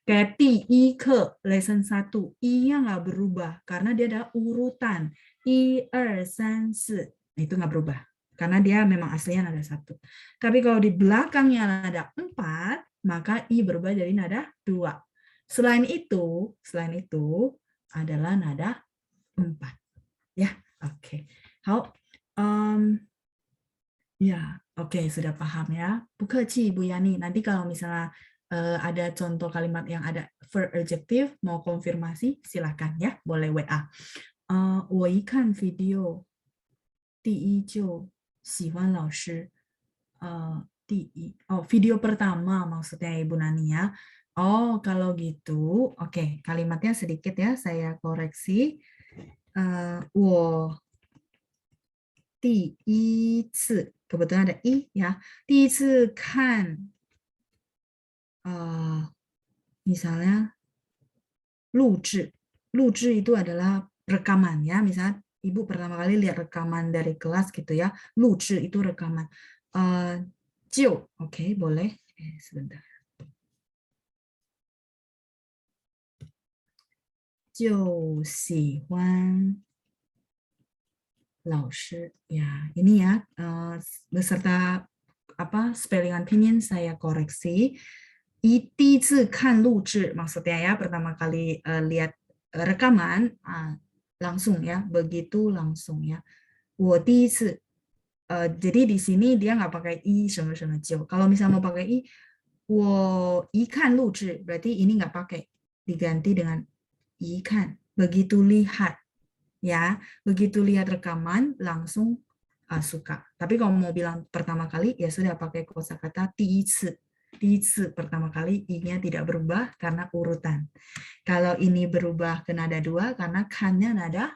Kayak ti ke lesson 1, I-nya nggak berubah karena dia ada urutan. 1, 2, 3, 4. Itu nggak berubah karena dia memang aslinya nada 1. Tapi kalau di belakangnya nada 4, maka I berubah jadi nada 2. Selain itu adalah nada 4. Ya, oke. Ya, oke, sudah paham ya. Bukeci Bu Yani. Nanti kalau misalnya ada contoh kalimat yang ada verb adjective, mau konfirmasi, silakan ya, boleh WA. 我一看 video 第一就喜欢老师 video pertama maksudnya Ibu Nani ya. Oh, kalau gitu, oke, kalimatnya sedikit ya, saya koreksi. 我第一次 kebetulan ada i ya. 第一次看 misalnya 录制itu adalah rekaman ya. Misalnya Ibu pertama kali lihat rekaman dari kelas gitu ya. 录制 itu rekaman. 就 oke, boleh. Sebentar. 就喜欢老师. Ya, ini ya beserta spellingan pinyin saya koreksi. 第一次看录制 maksudnya ya pertama kali lihat rekaman langsung ya, begitu langsung ya. 我第一次 jadi di sini dia nggak pakai i 什么什么就. Kalau misalnya mau pakai i 我一看录制 berarti ini nggak pakai, diganti dengan 一看 begitu lihat ya, begitu lihat rekaman langsung suka. Tapi kalau mau bilang pertama kali ya sudah pakai kosakata 第一次 pertama kali i-nya tidak berubah karena urutan. Kalau ini berubah ke nada 2 karena kan-nya nada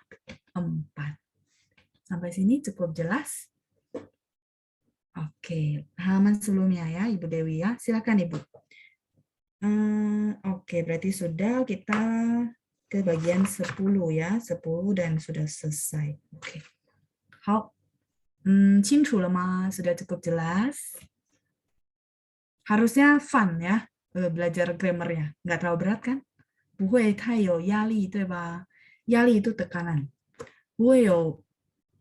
4. Sampai sini cukup jelas? Oke, halaman sebelumnya ya Ibu Dewi ya. Silakan Ibu. Oke, berarti sudah kita ke bagian 10 ya. 10 dan sudah selesai. Oke. 好，清楚了吗? Sudah cukup jelas? Harusnya fun ya, belajar grammar-nya. Nggak terlalu berat kan? 不会太有压力，对吧？压力 itu tekanan. 不会有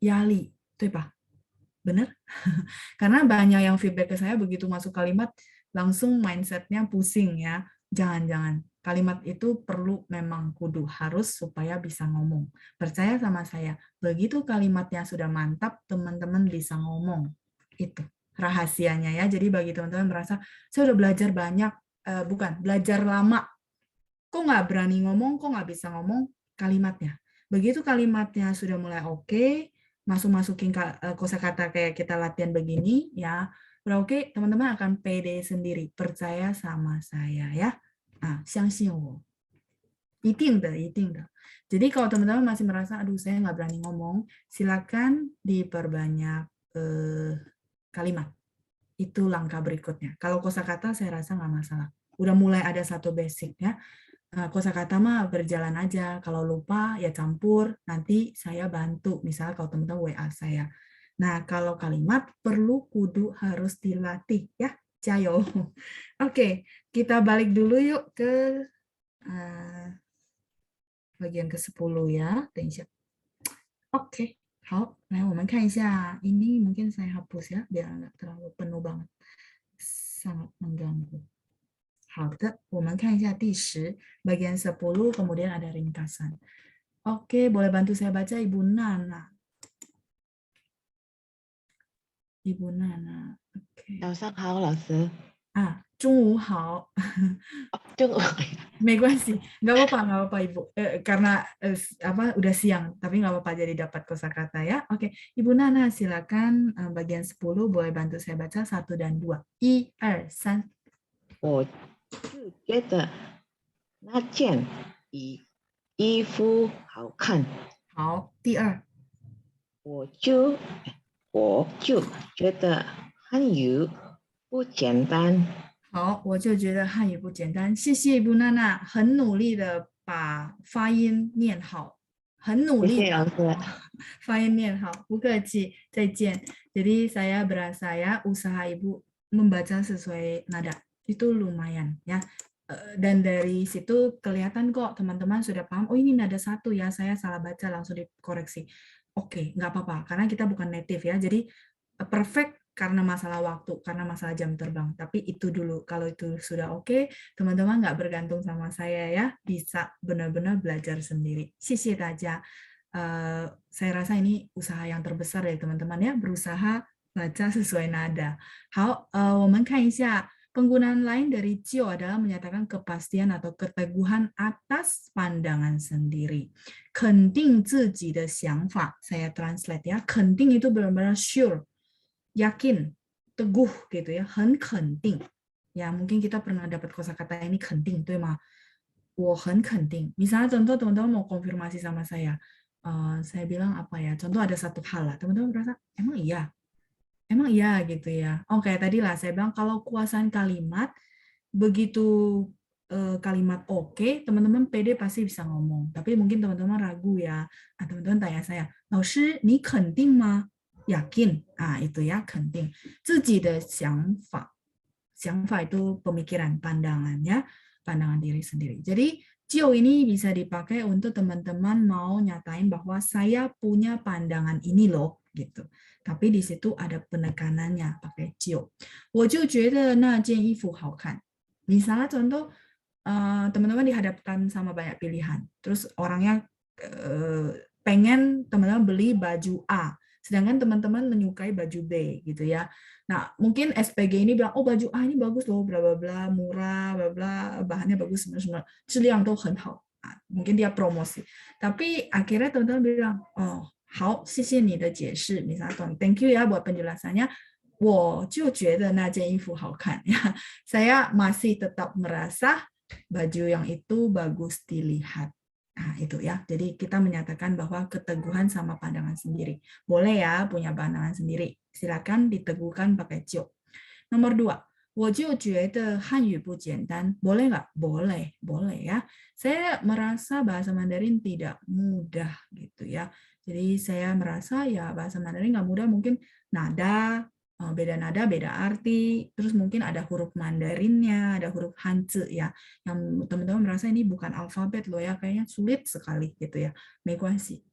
压力，对吧？ Benar? Karena banyak yang feedback ke saya begitu masuk kalimat langsung mindsetnya pusing ya. Jangan. Kalimat itu perlu memang kudu harus supaya bisa ngomong. Percaya sama saya, begitu kalimatnya sudah mantap, teman-teman bisa ngomong. Itu rahasianya ya. Jadi bagi teman-teman merasa, saya udah belajar banyak, belajar lama. Kok nggak berani ngomong, kok nggak bisa ngomong kalimatnya. Begitu kalimatnya sudah mulai oke, masukin kosakata kayak kita latihan begini ya, udah oke, teman-teman akan pede sendiri, percaya sama saya ya. 相信我，一定的。 Jadi kalau teman-teman masih merasa aduh saya nggak berani ngomong, silakan diperbanyak kalimat. Itu langkah berikutnya. Kalau kosakata saya rasa nggak masalah. Udah mulai ada satu basic ya. Kosakata mah berjalan aja. Kalau lupa ya campur, nanti saya bantu. Misalnya kalau teman-teman WA saya. Nah, kalau kalimat perlu kudu harus dilatih ya. Jayo. Oke, kita balik dulu yuk ke bagian ke-10 ya. 等一下. Oke, 好，来我们看一下 ini mungkin saya hapus ya biar nggak terlalu penuh banget, sangat mengganggu. 好的，我们看一下第10 bagian 10 kemudian ada ringkasan. Oke, boleh bantu saya baca Ibu Nana. Ibu Nana, oke. 早上好，老师。中午好。没关系, nggak apa-apa Ibu. Karena udah siang, tapi nggak apa-apa jadi dapat kosakata ya. Oke, Ibu Nana silakan bagian 10 boleh bantu saya baca 1 dan 2. 1, 2, 3. 我就觉得那件衣服好看。好，第2。我就觉得汉语不简单。好，我就觉得汉语不简单。谢谢Ibu Nana，很努力的把发音念好，很努力。谢谢老师。发音念好，不客气，再见。Jadi saya berasa ya usaha Ibu membaca sesuai nada itu lumayan ya. Dan dari situ kelihatan kok teman-teman sudah paham. Oh ini nada 1 ya, saya salah baca langsung dikoreksi. Oke, nggak apa-apa karena kita bukan native ya. Jadi perfect karena masalah waktu, karena masalah jam terbang. Tapi itu dulu, kalau itu sudah oke, teman-teman nggak bergantung sama saya ya, bisa benar-benar belajar sendiri. Sisi aja. Saya rasa ini usaha yang terbesar dari teman-teman ya, berusaha baca sesuai nada. 好，我们看一下 penggunaan lain dari Cio adalah menyatakan kepastian atau keteguhan atas pandangan sendiri. 肯定自己的想法, saya translate ya. 肯定 itu benar-benar sure, yakin, teguh gitu ya, 很肯定. Ya, mungkin kita pernah dapat kosakata ini 肯定, 对吗? 我很肯定. Misalnya contoh teman-teman mau konfirmasi sama saya bilang apa ya? Contoh ada satu hal lah, teman-teman merasa emang iya gitu ya. Oh kayak tadi lah saya bilang kalau kuasaan kalimat begitu kalimat oke, teman-teman pede pasti bisa ngomong. Tapi mungkin teman-teman ragu ya. Teman-teman tanya saya, 老师你肯定吗? Yakin. Itu ya, 肯定. 自己的想法. 想法 itu pemikiran, pandangan ya. Pandangan diri sendiri. Jadi Cio ini bisa dipakai untuk teman-teman mau nyatain bahwa saya punya pandangan ini loh gitu. Tapi di situ ada penekanannya pakai Cio. 我就觉得那件衣服好看. Misalnya contoh teman-teman dihadapkan sama banyak pilihan. Terus orangnya pengen teman-teman beli baju A, sedangkan teman-teman menyukai baju B gitu ya. Nah, mungkin SPG ini bilang, oh baju A ini bagus loh, bla bla bla, murah, bla bla, bahannya bagus, semua, 质量都很好. Mungkin dia promosi. Tapi akhirnya teman-teman bilang, oh, 好，谢谢你的解释, misalnya, thank you ya buat penjelasannya. 我就觉得那件衣服好看. Ya, saya masih tetap merasa baju yang itu bagus dilihat. Nah, itu ya. Jadi kita menyatakan bahwa keteguhan sama pandangan sendiri. Boleh ya punya pandangan sendiri. Silakan diteguhkan pakai Cio. Nomor 2. 我就觉得汉语不简单. Boleh nggak? Boleh. Boleh ya. Saya merasa bahasa Mandarin tidak mudah gitu ya. Jadi saya merasa ya bahasa Mandarin nggak mudah. Mungkin nada, beda nada, beda arti, terus mungkin ada huruf Mandarinnya, ada huruf Hanzi ya, yang teman-teman merasa ini bukan alfabet loh ya, kayaknya sulit sekali gitu ya. 没关系,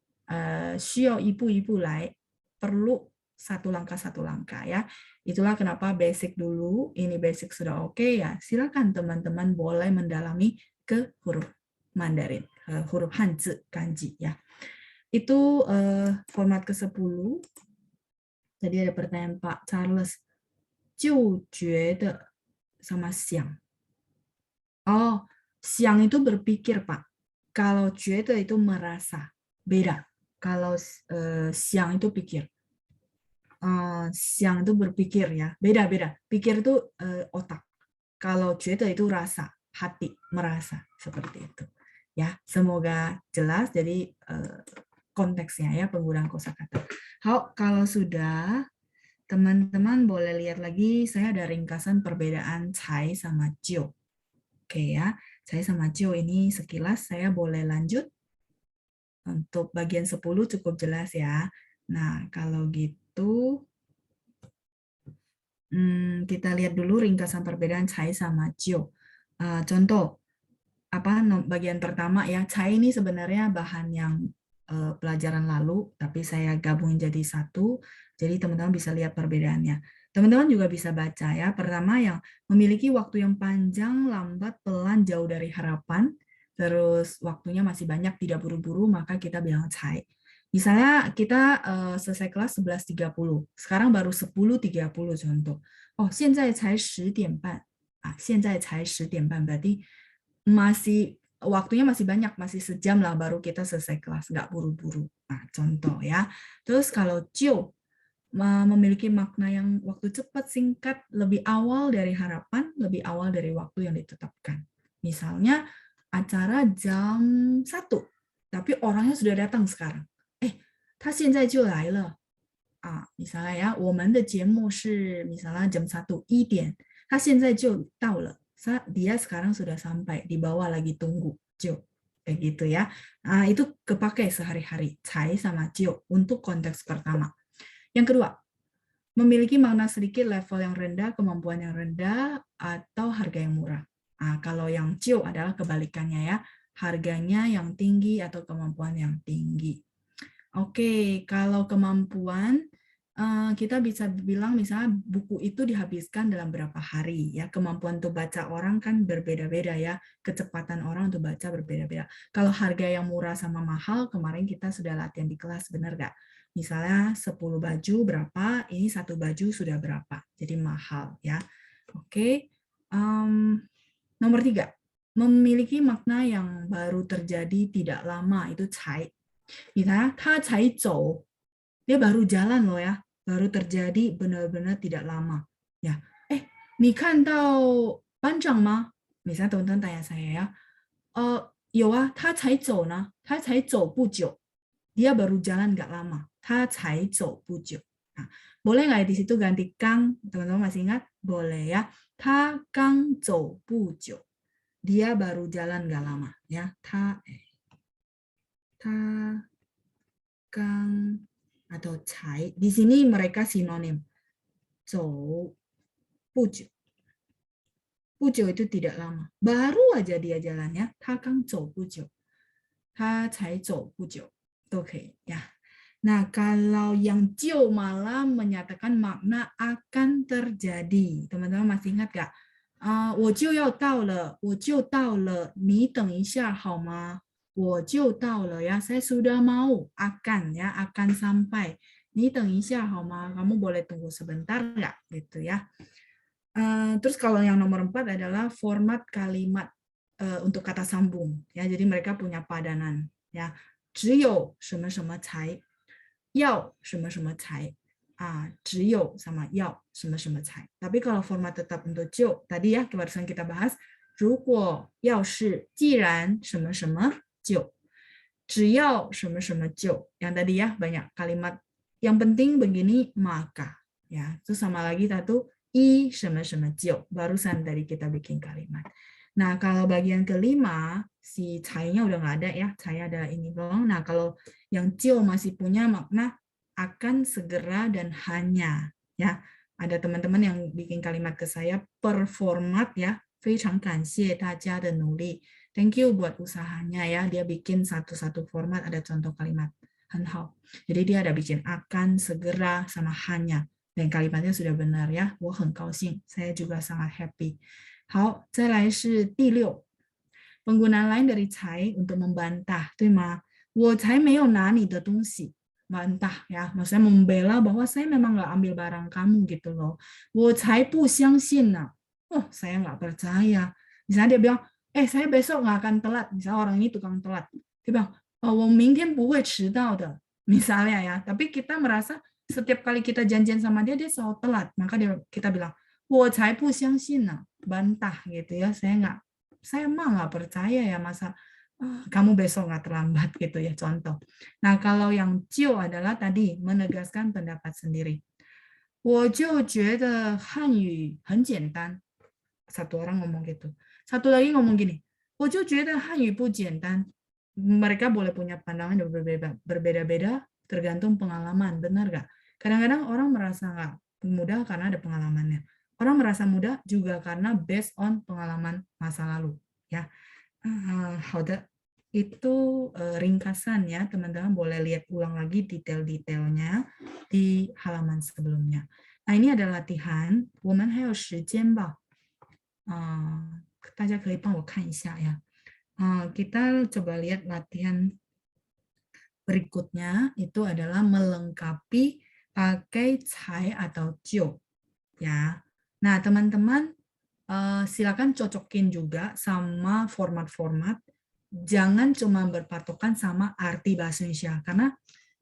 需要一步一步来, perlu satu langkah ya. Itulah kenapa basic dulu, ini basic sudah oke ya, silakan teman-teman boleh mendalami ke huruf Mandarin, huruf Hanzi, kanji ya. Itu format ke-10. Tadi ada pertanyaan Pak Charles. 就觉得 sama siang. Oh, siang itu berpikir, Pak. Kalau 觉得 itu merasa. Beda. Kalau siang itu pikir. Siang itu berpikir ya. Beda-beda. Pikir itu otak. Kalau 觉得 itu rasa, hati, merasa. Seperti itu. Ya, semoga jelas. Jadi konteksnya ya, penggunaan kosakata. Kalau sudah, teman-teman boleh lihat lagi, saya ada ringkasan perbedaan cai sama Cio. Oke ya, Cai sama Jiu ini sekilas saya boleh lanjut. Untuk bagian 10 cukup jelas ya. Nah, kalau gitu kita lihat dulu ringkasan perbedaan cai sama Jiu. Contoh, bagian pertama ya, cai ini sebenarnya bahan yang pelajaran lalu, tapi saya gabungin jadi satu, jadi teman-teman bisa lihat perbedaannya. Teman-teman juga bisa baca ya. Pertama yang memiliki waktu yang panjang, lambat, pelan, jauh dari harapan, terus waktunya masih banyak, tidak buru-buru, maka kita bilang cai. Misalnya kita selesai kelas 11.30, sekarang baru 10.30 contoh. Oh, 现在才10点半. 现在才10点半, berarti masih waktunya masih banyak, masih sejam lah baru kita selesai kelas, nggak buru-buru. Nah, contoh ya. Terus kalau jiu memiliki makna yang waktu cepat, singkat, lebih awal dari harapan, lebih awal dari waktu yang ditetapkan. Misalnya acara jam 1, tapi orangnya sudah datang sekarang. 他现在就来了. Misalnya ya, 我们的节目是 misalnya jam 1 点, 他现在就到了. Dia sekarang sudah sampai, di bawah lagi tunggu. Jiu. Kayak gitu ya. Itu kepakai sehari-hari. Cai sama jiu untuk konteks pertama. Yang kedua, memiliki makna sedikit, level yang rendah, kemampuan yang rendah, atau harga yang murah. Kalau yang jiu adalah kebalikannya ya. Harganya yang tinggi atau kemampuan yang tinggi. Oke, kalau kemampuan, kita bisa bilang misalnya buku itu dihabiskan dalam berapa hari. Ya, kemampuan untuk baca orang kan berbeda-beda ya. Kecepatan orang untuk baca berbeda-beda. Kalau harga yang murah sama mahal, kemarin kita sudah latihan di kelas, benar nggak? Misalnya 10 baju berapa, ini 1 baju sudah berapa. Jadi mahal ya. Oke, nomor 3. Memiliki makna yang baru terjadi tidak lama, itu cai. Misalnya, 他才走, dia baru jalan loh ya, baru terjadi benar-benar tidak lama. Ya, 你看到班长吗? Misalnya teman-teman tanya saya ya, 有啊，他才走呢，他才走不久. Dia baru jalan nggak lama, 他才走不久. Nah, boleh nggak di situ ganti kang? Teman-teman masih ingat? Boleh ya. 他刚走不久. Dia baru jalan nggak lama ya. 他刚 atau cai. Di sini mereka sinonim. 走不久. 不久 itu tidak lama. Baru aja dia jalannya. 他刚走不久. 他才走不久. Itu oke ya. Nah, kalau yang jiu malah menyatakan makna akan terjadi. Teman-teman masih ingat nggak? 我就要到了，我就到了，你等一下好吗？我就到了ya, saya sudah mau, akan ya, akan sampai. 你等一下好吗? Kamu boleh tunggu sebentar nggak? Gitu ya. Terus kalau yang nomor 4 adalah format kalimat untuk kata sambung. Ya, jadi mereka punya padanan. Ya, 只有什么什么才，要什么什么才。只有sama 要什么什么才. Tapi kalau format tetap untuk jiu, tadi ya barusan kita bahas, 如果要是既然什么什么就，只要什么什么就. Yang tadi ya banyak kalimat. Yang penting begini maka. Ya, terus sama lagi satu i 什么什么就. Barusan tadi kita bikin kalimat. Nah, kalau bagian kelima, si cai-nya udah nggak ada ya. Cai ada ini doang. Nah, kalau yang jiu masih punya makna akan, segera, dan hanya. Ya, ada teman-teman yang bikin kalimat ke saya per format ya. 非常感谢大家的努力. Thank you buat usahanya ya. Dia bikin satu-satu format ada contoh kalimat. 很好. Jadi dia ada bikin akan, segera, sama hanya. Dan kalimatnya sudah benar ya. 我很高兴. Saya juga sangat happy. 好，再来是第6. Penggunaan lain dari cai untuk membantah, 对吗？我才没有拿你的东西. Bantah ya, maksudnya membela bahwa saya memang nggak ambil barang kamu gitu loh. 我才不相信呢. Saya nggak percaya. Misalnya dia bilang, saya besok nggak akan telat. Misalnya orang ini tukang telat. Dia bilang, 我明天不会迟到的. Misalnya ya, tapi kita merasa setiap kali kita janjian sama dia, dia selalu telat. Maka kita bilang, 我才不相信呢. Bantah gitu ya, saya mah nggak percaya ya masa kamu besok nggak terlambat gitu ya, contoh. Nah, kalau yang jiu adalah tadi menegaskan pendapat sendiri. 我就觉得汉语很简单. Satu orang ngomong gitu. Satu lagi ngomong gini, 我就觉得汉语不简单. Mereka boleh punya pandangan yang berbeda-beda tergantung pengalaman, benar nggak? Kadang-kadang orang merasa nggak mudah karena ada pengalamannya. Orang merasa mudah juga karena based on pengalaman masa lalu. Ya, 好的. Itu ringkasan ya, teman-teman boleh lihat ulang lagi detail-detailnya di halaman sebelumnya. Nah, ini ada latihan. 我们还有时间吧？大家可以帮我看一下ya. Kita coba lihat latihan berikutnya itu adalah melengkapi pakai cai atau jiu ya. Nah, teman-teman silakan cocokin juga sama format-format. Jangan cuma berpatokan sama arti bahasa Indonesia karena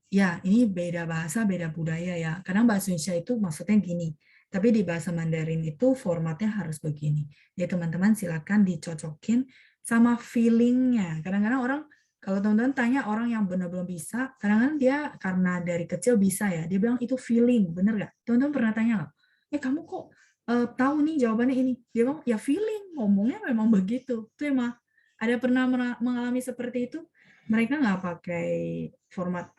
ya ini beda bahasa, beda budaya ya. Kadang bahasa Indonesia itu maksudnya gini, tapi di bahasa Mandarin itu formatnya harus begini. Ya teman-teman silakan dicocokin sama feelingnya. Kadang-kadang orang, kalau teman-teman tanya orang yang benar-benar bisa, kadang-kadang dia karena dari kecil bisa ya, dia bilang itu feeling, bener nggak? Teman-teman pernah tanya nggak? Kamu kok tahu nih jawabannya ini? Dia bilang, ya feeling, ngomongnya memang begitu. Itu emang ada pernah mengalami seperti itu? Mereka nggak pakai format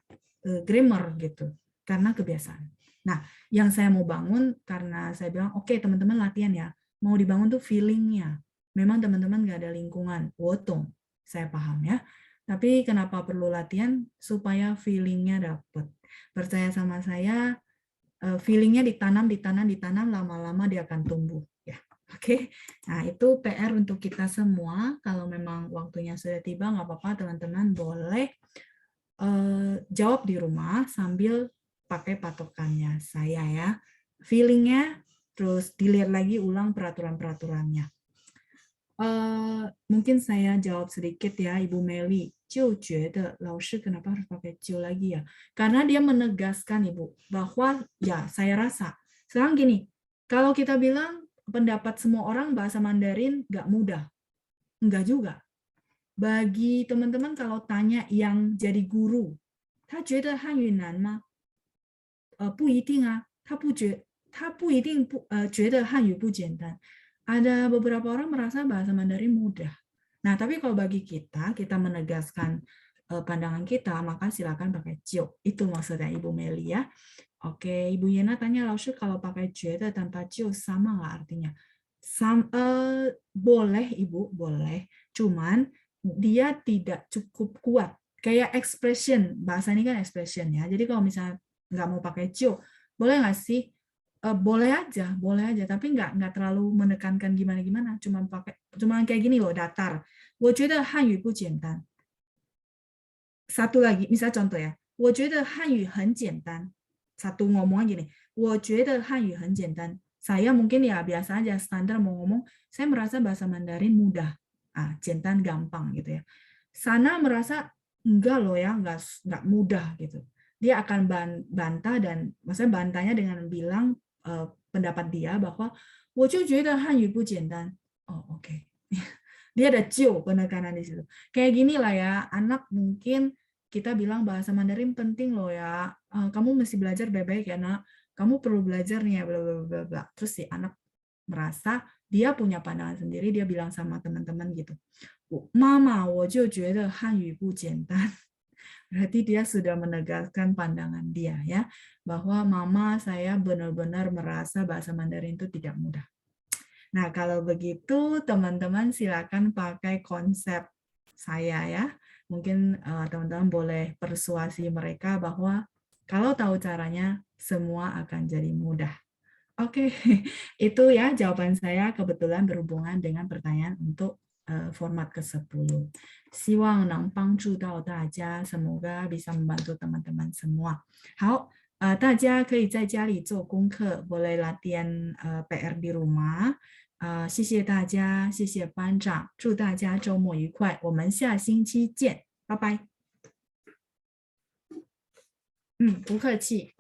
grammar gitu, karena kebiasaan. Nah, yang saya mau bangun, karena saya bilang, oke, teman-teman latihan ya, mau dibangun tuh feelingnya. Memang teman-teman nggak ada lingkungan, wotong, saya paham ya. Tapi kenapa perlu latihan? Supaya feelingnya dapet. Percaya sama saya, feelingnya ditanam, lama-lama dia akan tumbuh. Ya, oke. Nah, itu PR untuk kita semua. Kalau memang waktunya sudah tiba, nggak apa-apa, teman-teman boleh jawab di rumah sambil pakai patokannya saya ya. Feelingnya, terus dilihat lagi ulang peraturan-peraturannya. Mungkin saya jawab sedikit ya, Ibu Meli. 就觉得老师 kenapa harus pakai 就 lagi ya? Karena dia menegaskan Ibu bahwa ya saya rasa. Sekarang gini, kalau kita bilang pendapat semua orang bahasa Mandarin nggak mudah, enggak juga. Bagi teman-teman kalau tanya yang jadi guru, 他觉得汉语难吗？不一定啊，他不一定觉得汉语不简单。Ada beberapa orang merasa bahasa Mandarin mudah. Nah, tapi kalau bagi kita menegaskan pandangan kita, maka silakan pakai 就. Itu maksudnya Ibu Meli ya. Oke, Ibu Yena tanya, Laoshi kalau pakai 觉得 tanpa 就 sama nggak artinya? Boleh Ibu, boleh. Cuman dia tidak cukup kuat. Kayak expression, bahasa ini kan expression ya. Jadi kalau misalnya nggak mau pakai 就, boleh nggak sih? Boleh aja, tapi nggak terlalu menekankan gimana-gimana, cuma kayak gini loh, datar. 我觉得汉语不简单. Satu lagi, misal contoh ya, 我觉得汉语很简单. Satu ngomongnya gini, 我觉得汉语很简单. Saya mungkin ya biasa aja, standar mau ngomong, saya merasa bahasa Mandarin mudah. Jentan gampang gitu ya. Sana merasa enggak loh ya, enggak mudah gitu. Dia akan bantah dan maksudnya bantahnya dengan bilang pendapat dia bahwa 我就觉得汉语不简单. Oh, oke. Dia ada 就 penekanan di situ. Kayak gini lah ya, anak mungkin kita bilang bahasa Mandarin penting loh ya. Kamu mesti belajar baik-baik ya, Nak. Kamu perlu belajar nih ya, bla bla bla bla. Terus si anak merasa dia punya pandangan sendiri, dia bilang sama teman-teman gitu. Mama, 我就觉得汉语不简单. Berarti dia sudah menegaskan pandangan dia ya, bahwa mama saya benar-benar merasa bahasa Mandarin itu tidak mudah. Nah, kalau begitu teman-teman silakan pakai konsep saya ya. Mungkin teman-teman boleh persuasi mereka bahwa kalau tahu caranya semua akan jadi mudah. Oke, itu ya jawaban saya kebetulan berhubungan dengan pertanyaan untuk format ke-10. 希望能帮助到大家, semoga bisa membantu teman-teman semua. 好，大家可以在家里做功课, boleh latihan PR di rumah. 谢谢大家，谢谢班长，祝大家周末愉快，我们下星期见，拜拜。不客气。